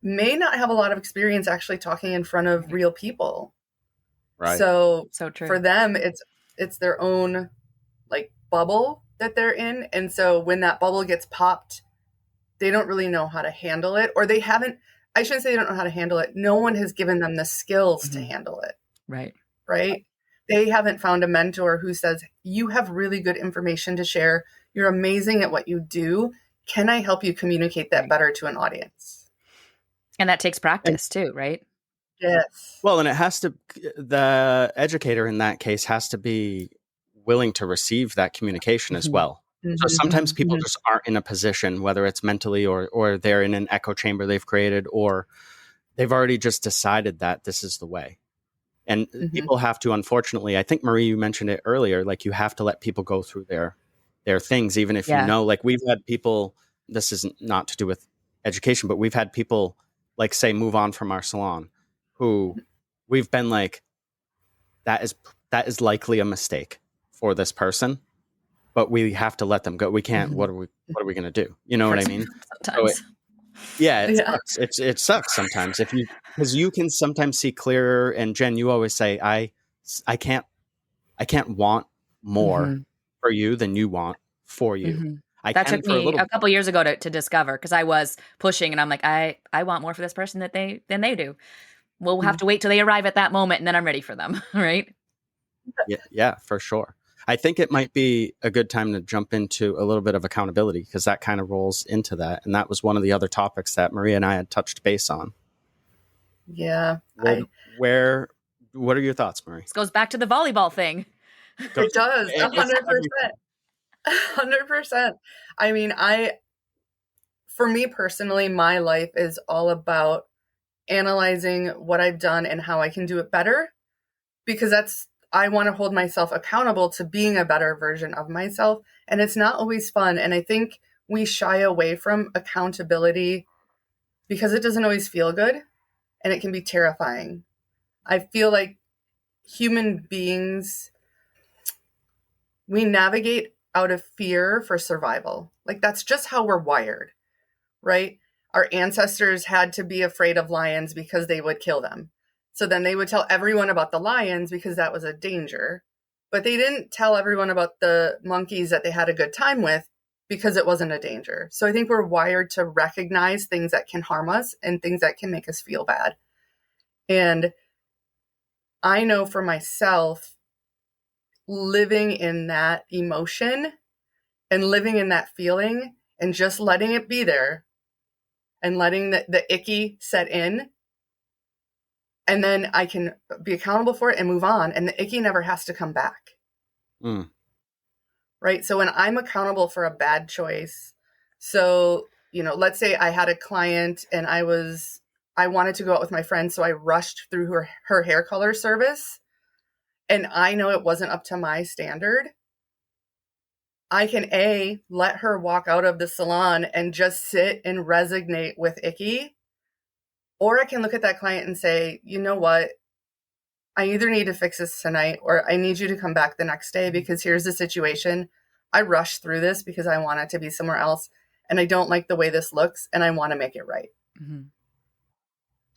may not have a lot of experience actually talking in front of real people. Right. So true. For them, it's their own like bubble that they're in. And so when that bubble gets popped, they don't really know how to handle it, or I shouldn't say they don't know how to handle it. No one has given them the skills to handle it. Right. Right. They haven't found a mentor who says, you have really good information to share. You're amazing at what you do. Can I help you communicate that better to an audience? And that takes practice too, right? Yes. Well, and the educator in that case has to be willing to receive that communication as well. So sometimes people just aren't in a position, whether it's mentally or they're in an echo chamber they've created, or they've already just decided that this is the way. And people have to, unfortunately, I think, Marie, you mentioned it earlier, like you have to let people go through their things, even if you know, like we've had people, this isn't not to do with education, but we've had people like say, move on from our salon, who we've been like, that is likely a mistake for this person, but we have to let them go. We can't, what are we going to do? You know what I mean? Sometimes. Sucks. It sucks sometimes because you can sometimes see clearer. And Jen, you always say, I can't want more for you than you want for you. That took me a couple years ago to discover, because I was pushing and I'm like, I want more for this person than they do. We'll have to wait till they arrive at that moment and then I'm ready for them. Right. Yeah, for sure. I think it might be a good time to jump into a little bit of accountability, because that kind of rolls into that. And that was one of the other topics that Maria and I had touched base on. Yeah. What are your thoughts, Marie? This goes back to the volleyball thing. It does. 100%. 100%. I mean, for me personally, my life is all about analyzing what I've done and how I can do it better, because I want to hold myself accountable to being a better version of myself. And it's not always fun. And I think we shy away from accountability because it doesn't always feel good and it can be terrifying. I feel like human beings, we navigate out of fear for survival. Like that's just how we're wired, right? Our ancestors had to be afraid of lions because they would kill them. So then they would tell everyone about the lions because that was a danger. But they didn't tell everyone about the monkeys that they had a good time with because it wasn't a danger. So I think we're wired to recognize things that can harm us and things that can make us feel bad. And I know for myself, living in that emotion and living in that feeling and just letting it be there and letting the icky set in, and then I can be accountable for it and move on. And the icky never has to come back. Right? So when I'm accountable for a bad choice, so, let's say I had a client and I wanted to go out with my friend. So I rushed through her hair color service, and I know it wasn't up to my standard. I can let her walk out of the salon and just sit and resonate with icky. Or I can look at that client and say, you know what? I either need to fix this tonight or I need you to come back the next day, because here's the situation. I rushed through this because I want it to be somewhere else and I don't like the way this looks and I want to make it right.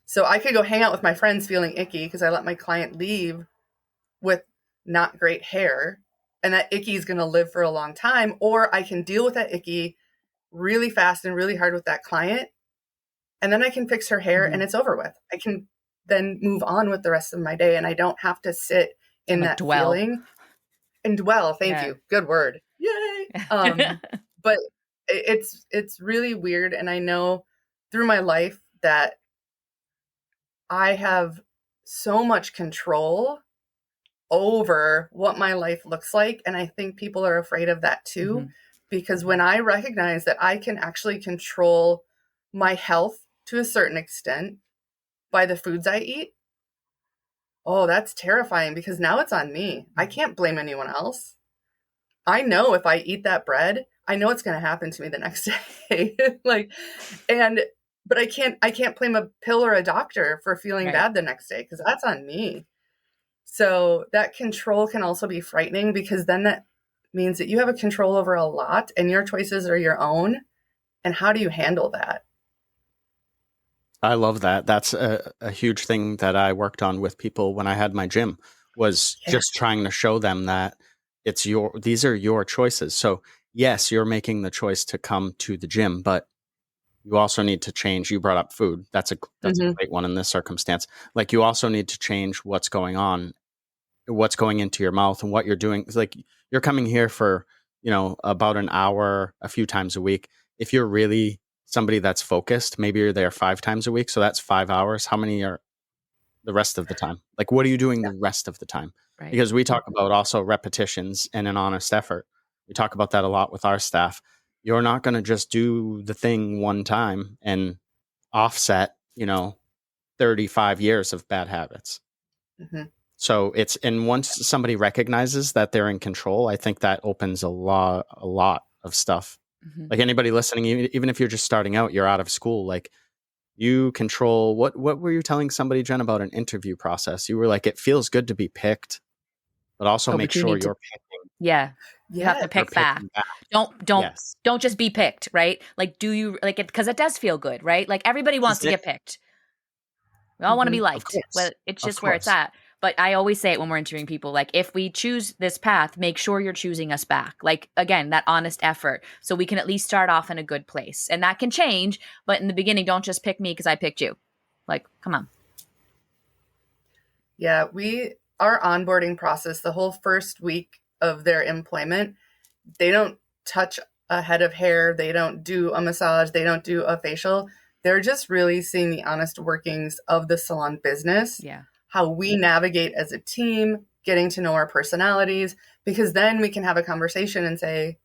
So I could go hang out with my friends feeling icky because I let my client leave with not great hair, and that icky is going to live for a long time. Or I can deal with that icky really fast and really hard with that client, and then I can fix her hair and it's over with. I can then move on with the rest of my day, and I don't have to sit in that feeling and dwell. Thank you. Good word. Yay. But it's really weird. And I know through my life that I have so much control over what my life looks like. And I think people are afraid of that too, because when I recognize that I can actually control my health to a certain extent by the foods I eat, oh, that's terrifying, because now it's on me. I can't blame anyone else. I know if I eat that bread, I know it's going to happen to me the next day. But I can't blame a pill or a doctor for feeling bad the next day, because that's on me. So that control can also be frightening, because then that means that you have a control over a lot and your choices are your own. And how do you handle that? I love that. That's a huge thing that I worked on with people when I had my gym, was just trying to show them that these are your choices. So yes, you're making the choice to come to the gym, but you also need to change. You brought up food. That's a Mm-hmm. great one in this circumstance. Like, you also need to change what's going on, what's going into your mouth, and what you're doing. It's like, you're coming here for, about an hour a few times a week. If you're really somebody that's focused, maybe you're there 5 times a week. So that's 5 hours. How many are the rest of the time? Like, what are you doing Yeah. the rest of the time? Right. Because we talk about also repetitions and an honest effort. We talk about that a lot with our staff. You're not going to just do the thing one time and offset, 35 years of bad habits. Mm-hmm. So and once somebody recognizes that they're in control, I think that opens a lot of stuff. Mm-hmm. Like, anybody listening, even if you're just starting out, you're out of school, like, you control what were you telling somebody, Jen, about an interview process? You were like, it feels good to be picked, but also make but you sure need to- you're picking. Yeah. You have to Yeah. pick back. back. Don't Yes. just be picked, right? Like, do you like it? Because it does feel good, right? Like, everybody wants to get picked. We all want to be Mhm. liked. course. Well, it's Of just where it's course. at. But I always say it when we're interviewing people, like, if we choose this path, make sure you're choosing us back. Like, again, that honest effort, so we can at least start off in a good place. And that can change, but in the beginning, don't just pick me because I picked you. Like, come on. Yeah, our onboarding process, the whole first week of their employment, they don't touch a head of hair, they don't do a massage, they don't do a facial. They're just really seeing the honest workings of the salon business, Yeah. how we navigate as a team, getting to know our personalities, because then we can have a conversation and say,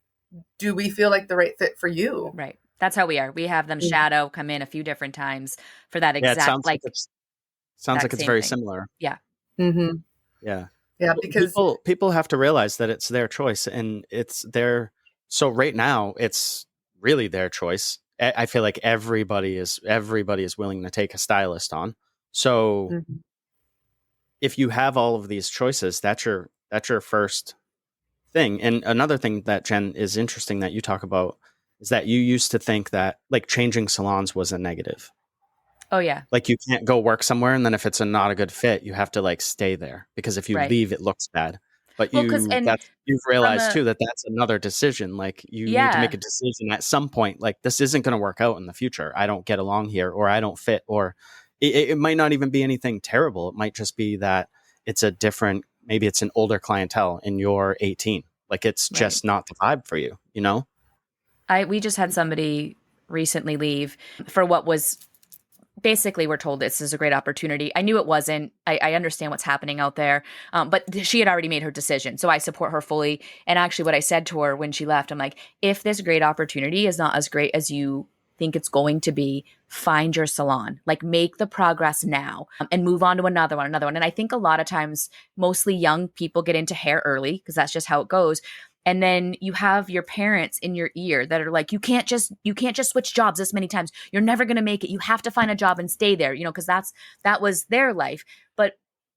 do we feel like the right fit for you? Right. That's how we are. We have them shadow come in a few different times for that Yeah, exact, it sounds like it's same very thing. similar. Yeah. Mm-hmm. Yeah. Yeah, because people have to realize that it's their choice, and it's their. So right now, it's really their choice. I feel like everybody is willing to take a stylist on. So Mhm. if you have all of these choices, that's your first thing. And another thing that, Jen, is interesting that you talk about is that you used to think that, like, changing salons was a negative. Oh, yeah. Like, you can't go work somewhere, and then if it's not a good fit, you have to, like, stay there, because if you Right. leave, it looks bad. But Well, you've realized too that that's another decision. Like, you need to make a decision at some point. Like, this isn't going to work out in the future. I don't get along here, or I don't fit, or it might not even be anything terrible. It might just be that it's maybe it's an older clientele and you're 18. Like, it's just not the vibe for you, we just had somebody recently leave for what was basically, we're told this is a great opportunity. I knew it wasn't. I understand what's happening out there, but she had already made her decision, so I support her fully. And actually, what I said to her when she left, I'm like, if this great opportunity is not as great as you think it's going to be, find your salon. Like, make the progress now, and move on to another one. And I think a lot of times, mostly young people get into hair early because that's just how it goes. And then you have your parents in your ear that are like, you can't just switch jobs this many times. You're never going to make it. You have to find a job and stay there, because that was their life. But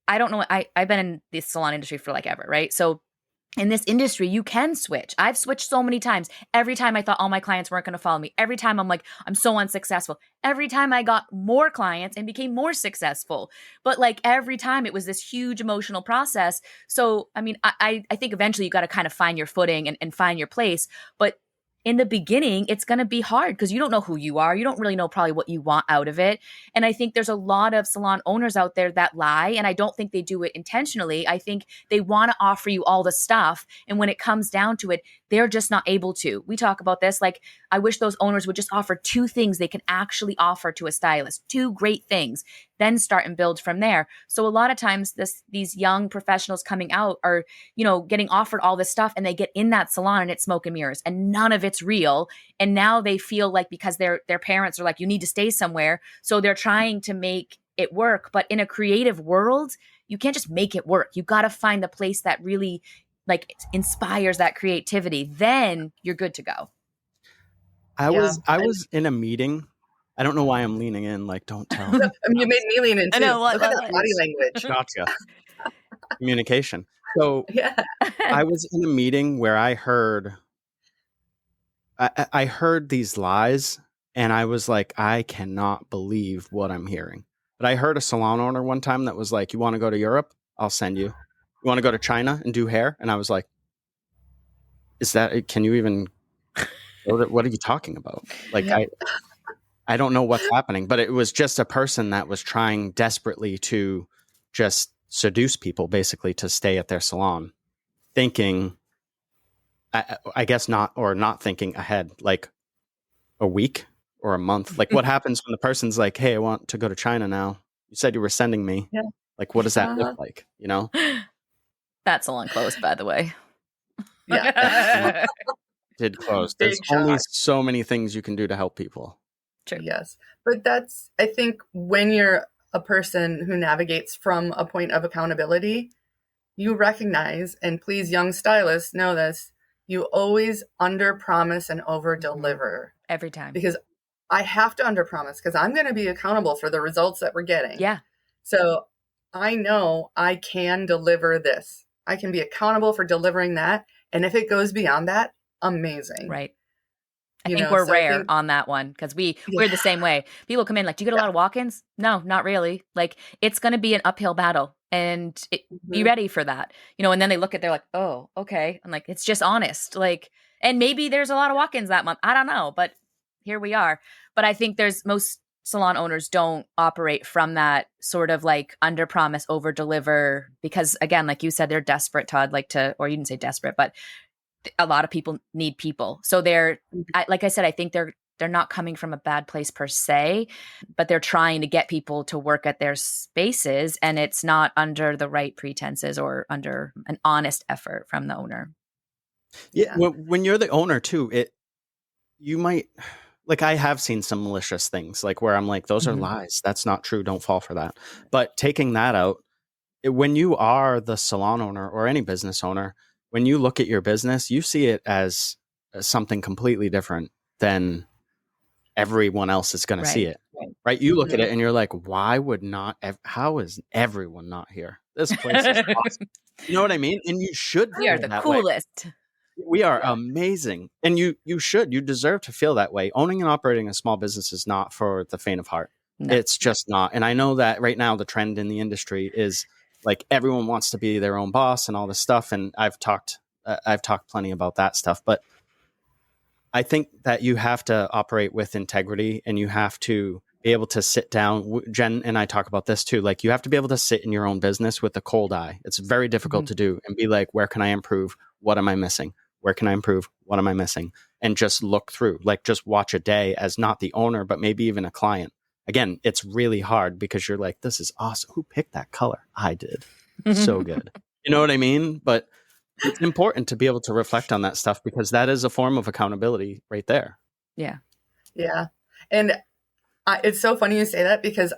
I don't know. I've been in the salon industry for like ever, right? So in this industry, you can switch. I've switched so many times. Every time I thought all my clients weren't going to follow me. Every time I'm like, I'm so unsuccessful. Every time I got more clients and became more successful. But like, every time it was this huge emotional process. So, I mean, I think eventually you got to kind of find your footing and find your place. But in the beginning, it's going to be hard because you don't know who you are. You don't really know probably what you want out of it. And I think there's a lot of salon owners out there that lie. And I don't think they do it intentionally. I think they want to offer you all the stuff. And when it comes down to it, they're just not able to. We talk about this. Like, I wish those owners would just offer 2 things they can actually offer to a stylist, 2 great things, then start and build from there. So a lot of times these young professionals coming out are, getting offered all this stuff, and they get in that salon and it's smoke and mirrors and none of it's real. And now they feel like, because their parents are like, you need to stay somewhere. So they're trying to make it work. But in a creative world, you can't just make it work. You got to find the place that really like inspires that creativity. Then you're good to go. I was in a meeting. I don't know why I'm leaning in. Like, don't tell. I mean, you made me lean in too. I know, Look at that body language. Gotcha. Communication. So Yeah. I was in a meeting where I heard these lies, And I was like, I cannot believe what I'm hearing. But I heard a salon owner one time that was like, you want to go to Europe? I'll send you. You want to go to China and do hair? And I was like, can you even, what are you talking about? Like, Yeah. I don't know what's happening, but it was just a person that was trying desperately to just seduce people, basically, to stay at their salon, thinking, I guess not thinking ahead, like a week or a month. Like, what happens when the person's like, hey, I want to go to China now. You said you were sending me. Yeah. Like, what does that look Uh-huh. like? You know? That salon closed, by the way. Yeah. Did close. There's Big only shock. so many things you can do to help people. True. Yes. But that's, I think, when you're a person who navigates from a point of accountability, you recognize, and please, young stylists know this, you always under promise and over deliver. Every time. Because I have to under promise because I'm going to be accountable for the results that we're getting. Yeah. So I know I can deliver this. I can be accountable for delivering that. And if it goes beyond that, amazing. Right. I think we're rare on that one because we're the same way. People come in like, do you get a lot of walk-ins? No, not really. Like, it's going to be an uphill battle, and be ready for that. And then they look at, they're like, oh, okay. I'm like, it's just honest. Like, and maybe there's a lot of walk-ins that month. I don't know, but here we are. But I think most salon owners don't operate from that sort of like under promise, over deliver, because again, like you said, they're desperate, Todd, or you didn't say desperate, but a lot of people need people. So like I said, I think they're not coming from a bad place per se, but they're trying to get people to work at their spaces, and it's not under the right pretenses or under an honest effort from the owner. Yeah. When you're the owner too, you might, like, I have seen some malicious things, like where I'm like, those are lies. That's not true. Don't fall for that. But taking that out, when you are the salon owner or any business owner, when you look at your business, you see it as something completely different than everyone else is going to see it. Right. You look at it and you're like, how is everyone not here? This place is awesome. You know what I mean? And you should. We are the coolest. We are amazing. And you deserve to feel that way. Owning and operating a small business is not for the faint of heart. No. It's just not. And I know that right now the trend in the industry is like everyone wants to be their own boss and all this stuff. And I've talked plenty about that stuff, but I think that you have to operate with integrity, and you have to be able to sit down. Jen and I talk about this too. Like, you have to be able to sit in your own business with a cold eye. It's very difficult to do, and be like, where can I improve? What am I missing? Where can I improve? What am I missing? And just look through, like, just watch a day as not the owner, but maybe even a client. Again, it's really hard because you're like, this is awesome. Who picked that color? I did. So good. You know what I mean? But it's important to be able to reflect on that stuff, because that is a form of accountability right there. Yeah. Yeah. And it's so funny you say that, because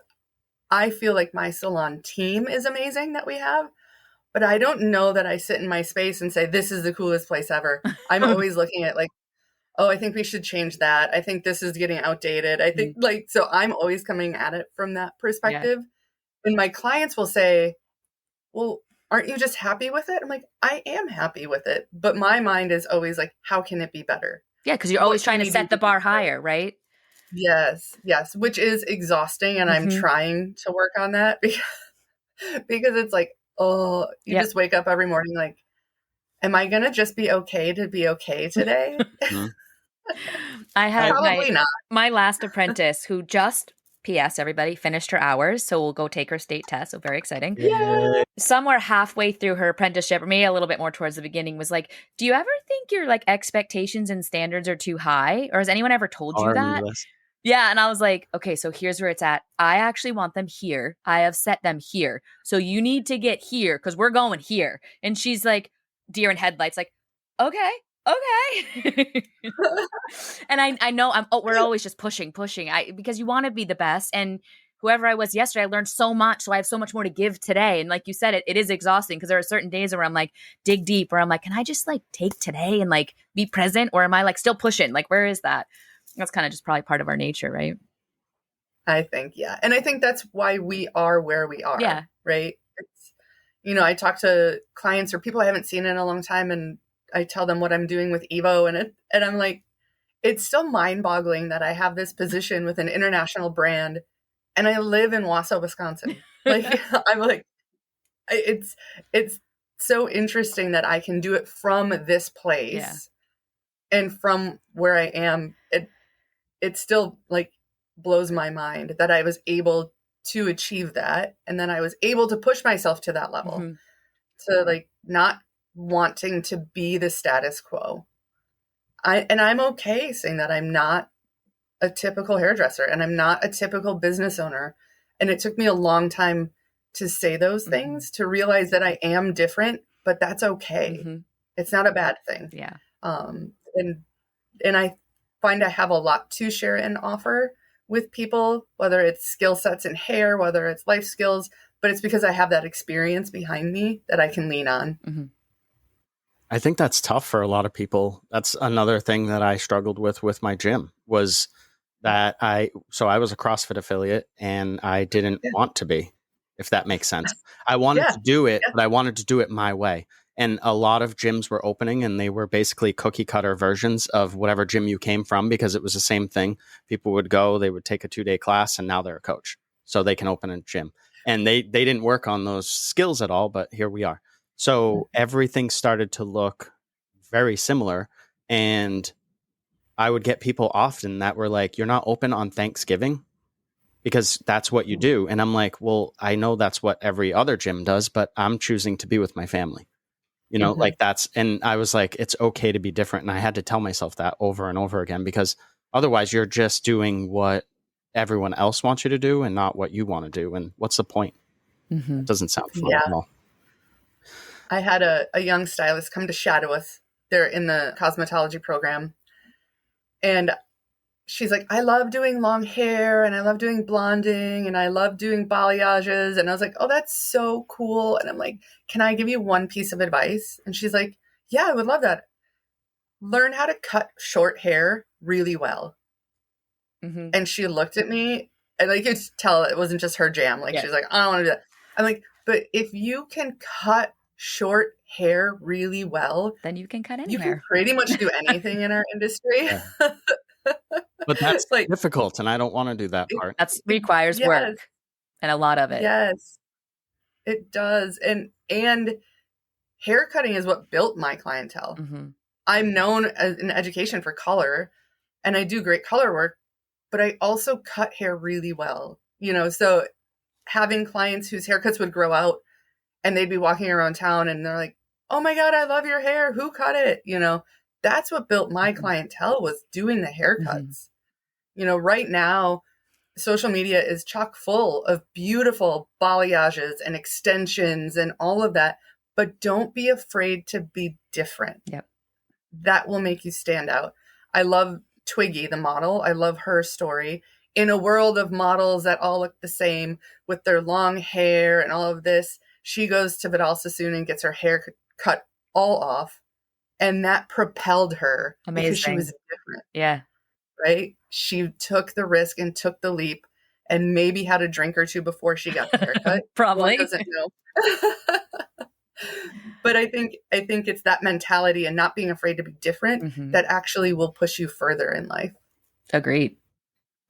I feel like my salon team is amazing that we have, but I don't know that I sit in my space and say, this is the coolest place ever. I'm always looking at like, oh, I think we should change that. I think this is getting outdated. I think so I'm always coming at it from that perspective. Yeah. And my clients will say, well, aren't you just happy with it? I'm like, I am happy with it. But my mind is always like, how can it be better? Yeah, because you're always trying to set the bar higher, right? Yes, which is exhausting. And I'm trying to work on that because it's like, oh, you just wake up every morning like, am I going to just be okay to be okay today? I had Probably not. My last apprentice who just, P.S. everybody, finished her hours. So we'll go take her state test. So very exciting. Yeah. Somewhere halfway through her apprenticeship, or maybe a little bit more towards the beginning, was like, do you ever think your like expectations and standards are too high? Or has anyone ever told you that? Yeah. And I was like, okay, so here's where it's at. I actually want them here. I have set them here. So you need to get here because we're going here. And she's like, deer in headlights, like, okay. And I know we're always just pushing because you want to be the best. And whoever I was yesterday, I learned so much. So I have so much more to give today. And like you said, it is exhausting because there are certain days where I'm like, dig deep, where I'm like, can I just like take today and like be present? Or am I like still pushing? Like, where is that? That's kind of just probably part of our nature, right? I think, yeah. And I think that's why we are where we are. Yeah. Right. It's, I talk to clients or people I haven't seen in a long time, and I tell them what I'm doing with Evo, and I'm like, it's still mind-boggling that I have this position with an international brand and I live in Wausau, Wisconsin. Like, I'm like, it's so interesting that I can do it from this place and from where I am. It still like blows my mind that I was able to achieve that. And then I was able to push myself to that level. Mm-hmm. So like not wanting to be the status quo. I'm okay saying that I'm not a typical hairdresser and I'm not a typical business owner. And it took me a long time to say those things, to realize that I am different, but that's okay. Mm-hmm. It's not a bad thing. Yeah. And I find I have a lot to share and offer with people, whether it's skill sets in hair, whether it's life skills, but it's because I have that experience behind me that I can lean on. Mm-hmm. I think that's tough for a lot of people. That's another thing that I struggled with my gym was that I was a CrossFit affiliate and I didn't want to be, if that makes sense. I wanted to do it, but I wanted to do it my way. And a lot of gyms were opening and they were basically cookie cutter versions of whatever gym you came from because it was the same thing. People would go, they would take a 2-day class and now they're a coach. So they can open a gym. And they didn't work on those skills at all, but here we are. So everything started to look very similar. And I would get people often that were like, you're not open on Thanksgiving because that's what you do. And I'm like, well, I know that's what every other gym does, but I'm choosing to be with my family. You know, like that's, and I was like, it's okay to be different. And I had to tell myself that over and over again, because otherwise you're just doing what everyone else wants you to do and not what you want to do. And what's the point? It doesn't sound fun at all. I had a young stylist come to shadow us. They're in the cosmetology program. And she's like, I love doing long hair and I love doing blonding and I love doing balayages. And I was like, oh, that's so cool. And I'm like, can I give you one piece of advice? And she's like, yeah, I would love that. Learn how to cut short hair really well. And she looked at me and like you could tell it wasn't just her jam. Like she's like, I don't want to do that. I'm like, but if you can cut short hair really well, then you can cut any you hair. can pretty much do anything in our industry. But that's like difficult, and I don't want to do that part. That requires work, and a lot of it. Yes, it does. And hair cutting is what built my clientele. I'm known in education for color, and I do great color work, but I also cut hair really well. You know, so having clients whose haircuts would grow out, and they'd be walking around town, and they're like, "Oh my God, I love your hair. Who cut it?" You know, that's what built my clientele, was doing the haircuts. You know, right now, social media is chock full of beautiful balayages and extensions and all of that. But don't be afraid to be different. That will make you stand out. I love Twiggy, the model. I love her story. In a world of models that all look the same with their long hair and all of this, she goes to Vidal Sassoon and gets her hair cut all off. And that propelled her. Amazing. Because she was different. Yeah. Right? She took the risk and took the leap and maybe had a drink or two before she got the haircut. Probably. One doesn't know. But I think it's that mentality and not being afraid to be different that actually will push you further in life. Agreed.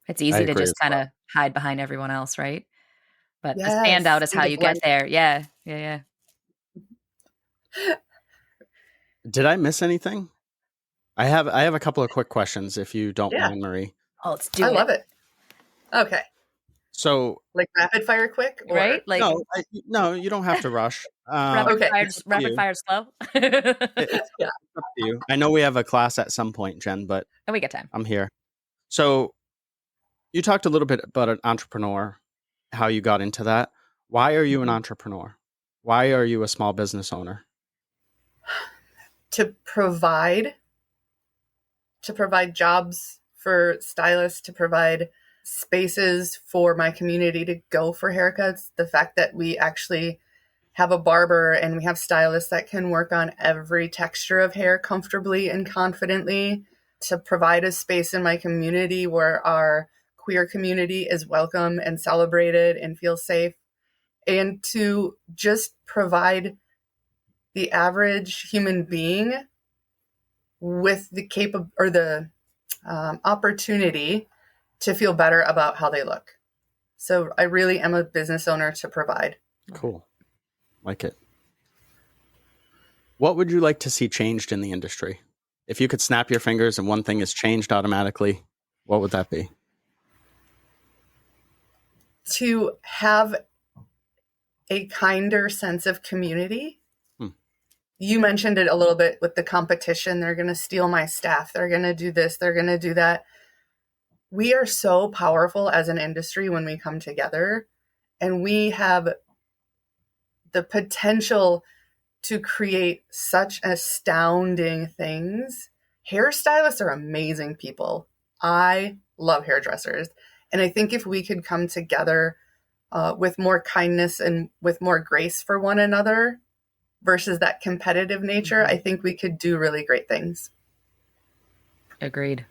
It's easy to just kind of hide behind everyone else, right? But the Yes. standout is how you get there. Yeah. Did I miss anything? I have a couple of quick questions, if you don't mind, Marie. Oh, let's do it. I love it. Okay. So, like rapid fire quick, or? Right? Like no, you don't have to rush. rapid fire slow. It's up to you. I know we have a class at some point, Jen, but we get time. I'm here. So, you talked a little bit about an entrepreneur, how you got into that. Why are you an entrepreneur? Why are you a small business owner? To provide jobs for stylists, to provide spaces for my community to go for haircuts. The fact that we actually have a barber and we have stylists that can work on every texture of hair comfortably and confidently, to provide a space in my community where our queer community is welcome and celebrated and feels safe, and to just provide the average human being with the opportunity to feel better about how they look. So I really am a business owner to provide. Cool. Like it. What would you like to see changed in the industry? If you could snap your fingers and one thing is changed automatically, what would that be? To have a kinder sense of community. You mentioned it a little bit with the competition. They're going to steal my staff. They're going to do this. They're going to do that. We are so powerful as an industry when we come together, and we have the potential to create such astounding things. Hairstylists are amazing people. I love hairdressers. And I think if we could come together with more kindness and with more grace for one another versus that competitive nature, I think we could do really great things. Agreed.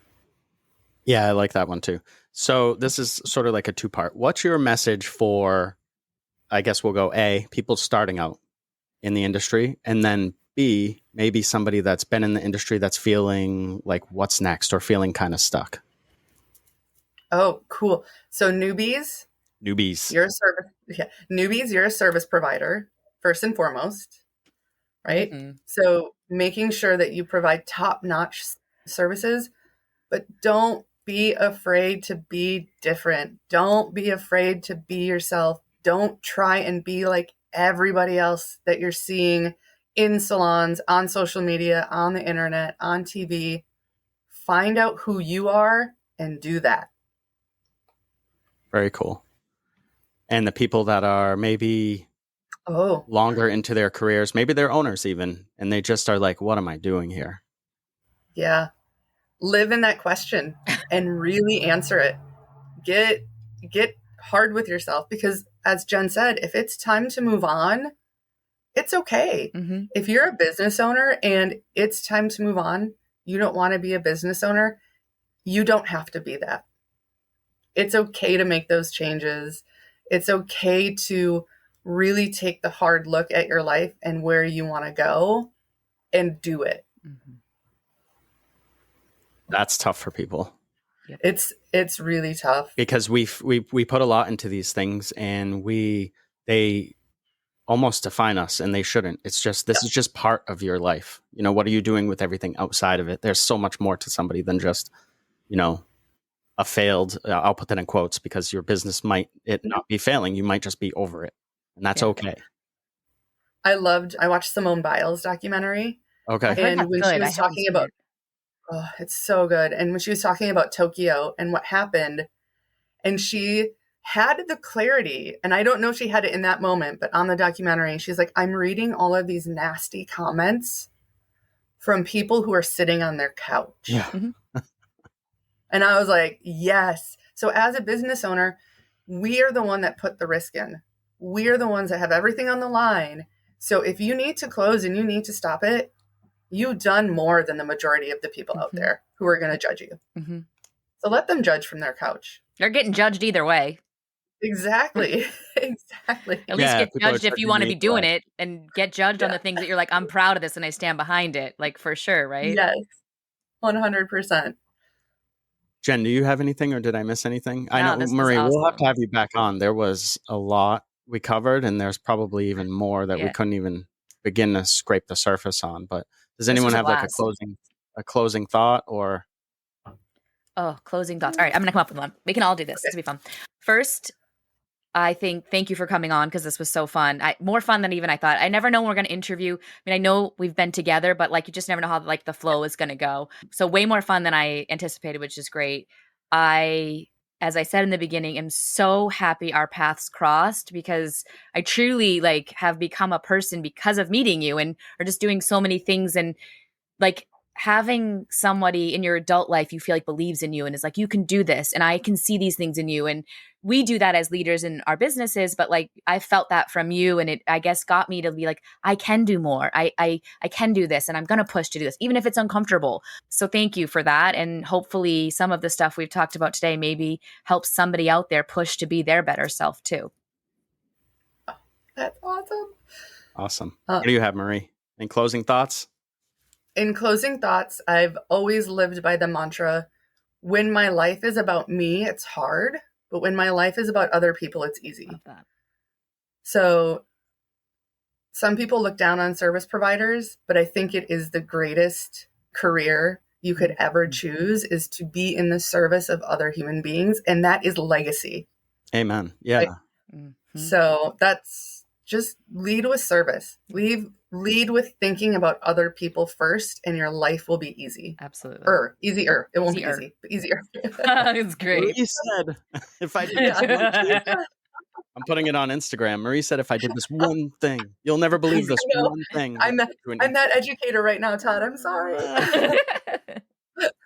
Yeah, I like that one too. So this is sort of like a two-part. What's your message for, I guess we'll go A, people starting out in the industry, and then B, maybe somebody that's been in the industry that's feeling like what's next or feeling kind of stuck? Oh, cool. So newbies, you're a service. Yeah. Newbies, you're a service provider first and foremost, right? Mm-hmm. So making sure that you provide top-notch services, but don't be afraid to be different. Don't be afraid to be yourself. Don't try and be like everybody else that you're seeing in salons, on social media, on the internet, on TV. Find out who you are and do that. Very cool. And the people that are maybe longer into their careers, maybe they're owners even, and they just are like, what am I doing here? Yeah. Live in that question and really answer it. Get hard with yourself, because as Jen said, if it's time to move on, it's okay. Mm-hmm. If you're a business owner and it's time to move on, you don't want to be a business owner, you don't have to be that. It's okay to make those changes. It's okay to really take the hard look at your life and where you want to go and do it. Mm-hmm. That's tough for people. It's really tough, because we put a lot into these things, and they almost define us, and they shouldn't. It's just, this is just part of your life. You know, what are you doing with everything outside of it? There's so much more to somebody than just, you know, a failed, I'll put that in quotes, because your business might it not be failing. You might just be over it, and that's okay. I watched Simone Biles documentary. Okay. And when she was talking about, it's so good. And when she was talking about Tokyo and what happened, and she had the clarity, and I don't know if she had it in that moment, but on the documentary, she's like, I'm reading all of these nasty comments from people who are sitting on their couch. Yeah. Mm-hmm. And I was like, yes. So as a business owner, we are the one that put the risk in. We are the ones that have everything on the line. So if you need to close and you need to stop it, you've done more than the majority of the people out there who are going to judge you. Mm-hmm. So let them judge from their couch. They're getting judged either way. Exactly. Exactly. At least get judged if you want to be doing it, and get judged on the things that you're like, I'm proud of this and I stand behind it. Like, for sure, right? Yes. 100%. Jen, do you have anything, or did I miss anything? No, I know, Marie, awesome. We'll have to have you back on. There was a lot we covered, and there's probably even more that we couldn't even begin to scrape the surface on. But does anyone have like a closing thought, or? Oh, closing thoughts. All right, I'm going to come up with one. We can all do this. This will be fun. First, I think thank you for coming on, because this was so fun. More fun than even I thought. I never know when we're going to interview. I mean, I know we've been together, but like, you just never know how like the flow is going to go. So way more fun than I anticipated, which is great. As I said in the beginning, am so happy our paths crossed, because I truly like have become a person because of meeting you, and are just doing so many things, and like having somebody in your adult life you feel like believes in you and is like, you can do this, and I can see these things in you. And we do that as leaders in our businesses, but like I felt that from you, and it, I guess, got me to be like, I can do more. I can do this, and I'm going to push to do this, even if it's uncomfortable. So thank you for that. And hopefully some of the stuff we've talked about today maybe helps somebody out there push to be their better self too. That's awesome. Awesome. What do you have, Marie? Any closing thoughts? In closing thoughts, I've always lived by the mantra, when my life is about me, it's hard. But when my life is about other people, it's easy. Love that. So some people look down on service providers, but I think it is the greatest career you could ever choose, is to be in the service of other human beings. And that is legacy. Amen. Yeah. Like, so that's just lead with service. Lead with thinking about other people first, and your life will be easy. Absolutely. Easier. It won't be easy, but easier. It's great. Marie said, if I did this one thing, I'm putting it on Instagram. Marie said, if I did this one thing, you'll never believe this one thing. I'm that educator right now, Todd. I'm sorry.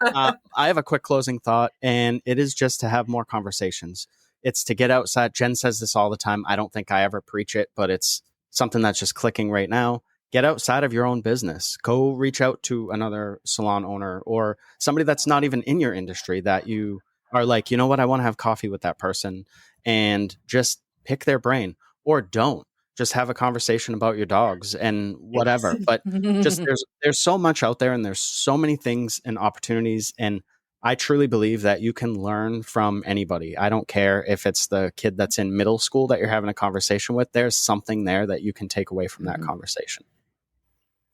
I have a quick closing thought, and it is just to have more conversations. It's to get outside. Jen says this all the time. I don't think I ever preach it, but it's something that's just clicking right now. Get outside of your own business. Go reach out to another salon owner or somebody that's not even in your industry that you are like, you know what, I want to have coffee with that person, and just pick their brain, or don't. Just have a conversation about your dogs and whatever. But just there's so much out there, and there's so many things and opportunities. And I truly believe that you can learn from anybody. I don't care if it's the kid that's in middle school that you're having a conversation with. There's something there that you can take away from that conversation.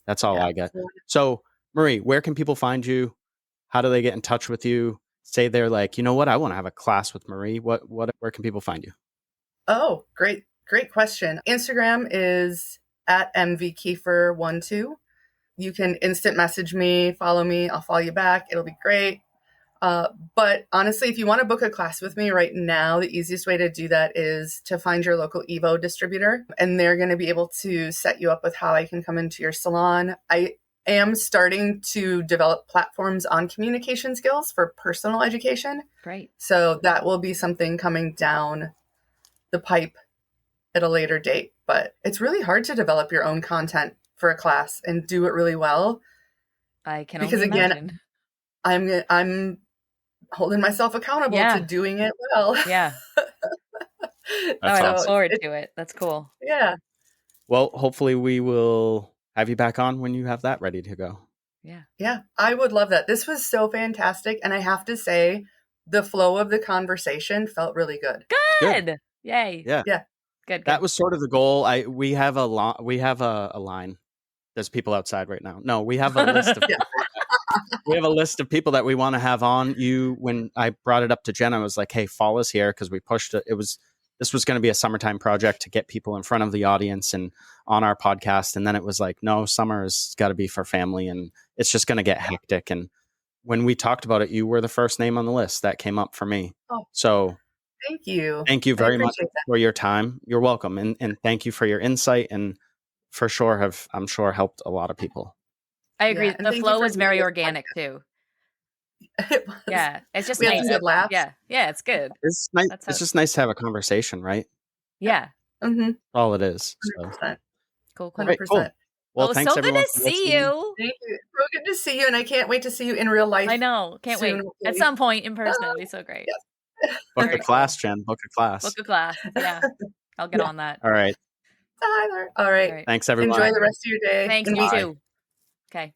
That's all I get. So, Marie, where can people find you? How do they get in touch with you? Say they're like, you know what, I want to have a class with Marie. Where can people find you? Oh, great question. Instagram is at mvkieffer12. You can instant message me, follow me. I'll follow you back. It'll be great. But honestly, if you want to book a class with me right now, the easiest way to do that is to find your local Evo distributor, and they're going to be able to set you up with how I can come into your salon. I am starting to develop platforms on communication skills for personal education. Great. So that will be something coming down the pipe at a later date. But it's really hard to develop your own content for a class and do it really well. I can because only again, imagine. I'm holding myself accountable to doing it well. Yeah. I look forward to it. That's cool. Yeah. Well, hopefully we will have you back on when you have that ready to go. Yeah. Yeah. I would love that. This was so fantastic. And I have to say, the flow of the conversation felt really good. Good. Yay. Yeah. Yeah. Good. That was sort of the goal. We have a line. There's people outside right now. No, we have a list of we have a list of people that we want to have on. When I brought it up to Jen, I was like, hey, fall is here, because we pushed it. This was going to be a summertime project to get people in front of the audience and on our podcast. And then it was like, no, summer has got to be for family, and it's just going to get hectic. And when we talked about it, you were the first name on the list that came up for me. Oh, so thank you. Thank you very much for your time. You're welcome. And thank you for your insight, and for sure I'm sure helped a lot of people. I agree. The flow was very organic too. It was. Yeah. It's just we nice. had some good laughs. Yeah. Yeah. It's good. It's nice. It's just nice to have a conversation, right? Yeah. Mm-hmm. All it is. So. 100%. Cool. 100%. Right, cool. Well, thanks so everyone. Good to see you. Thank you. So good to see you, and I can't wait to see you in real life. I know. Can't wait. Hopefully. At some point in person. It'll be so great. Yes. Book a class, Jen. Book a class. Book a class. Yeah. I'll get on that. All right. Tyler. All right. Thanks, everyone. Enjoy the rest of your day. Thanks. You too. Okay.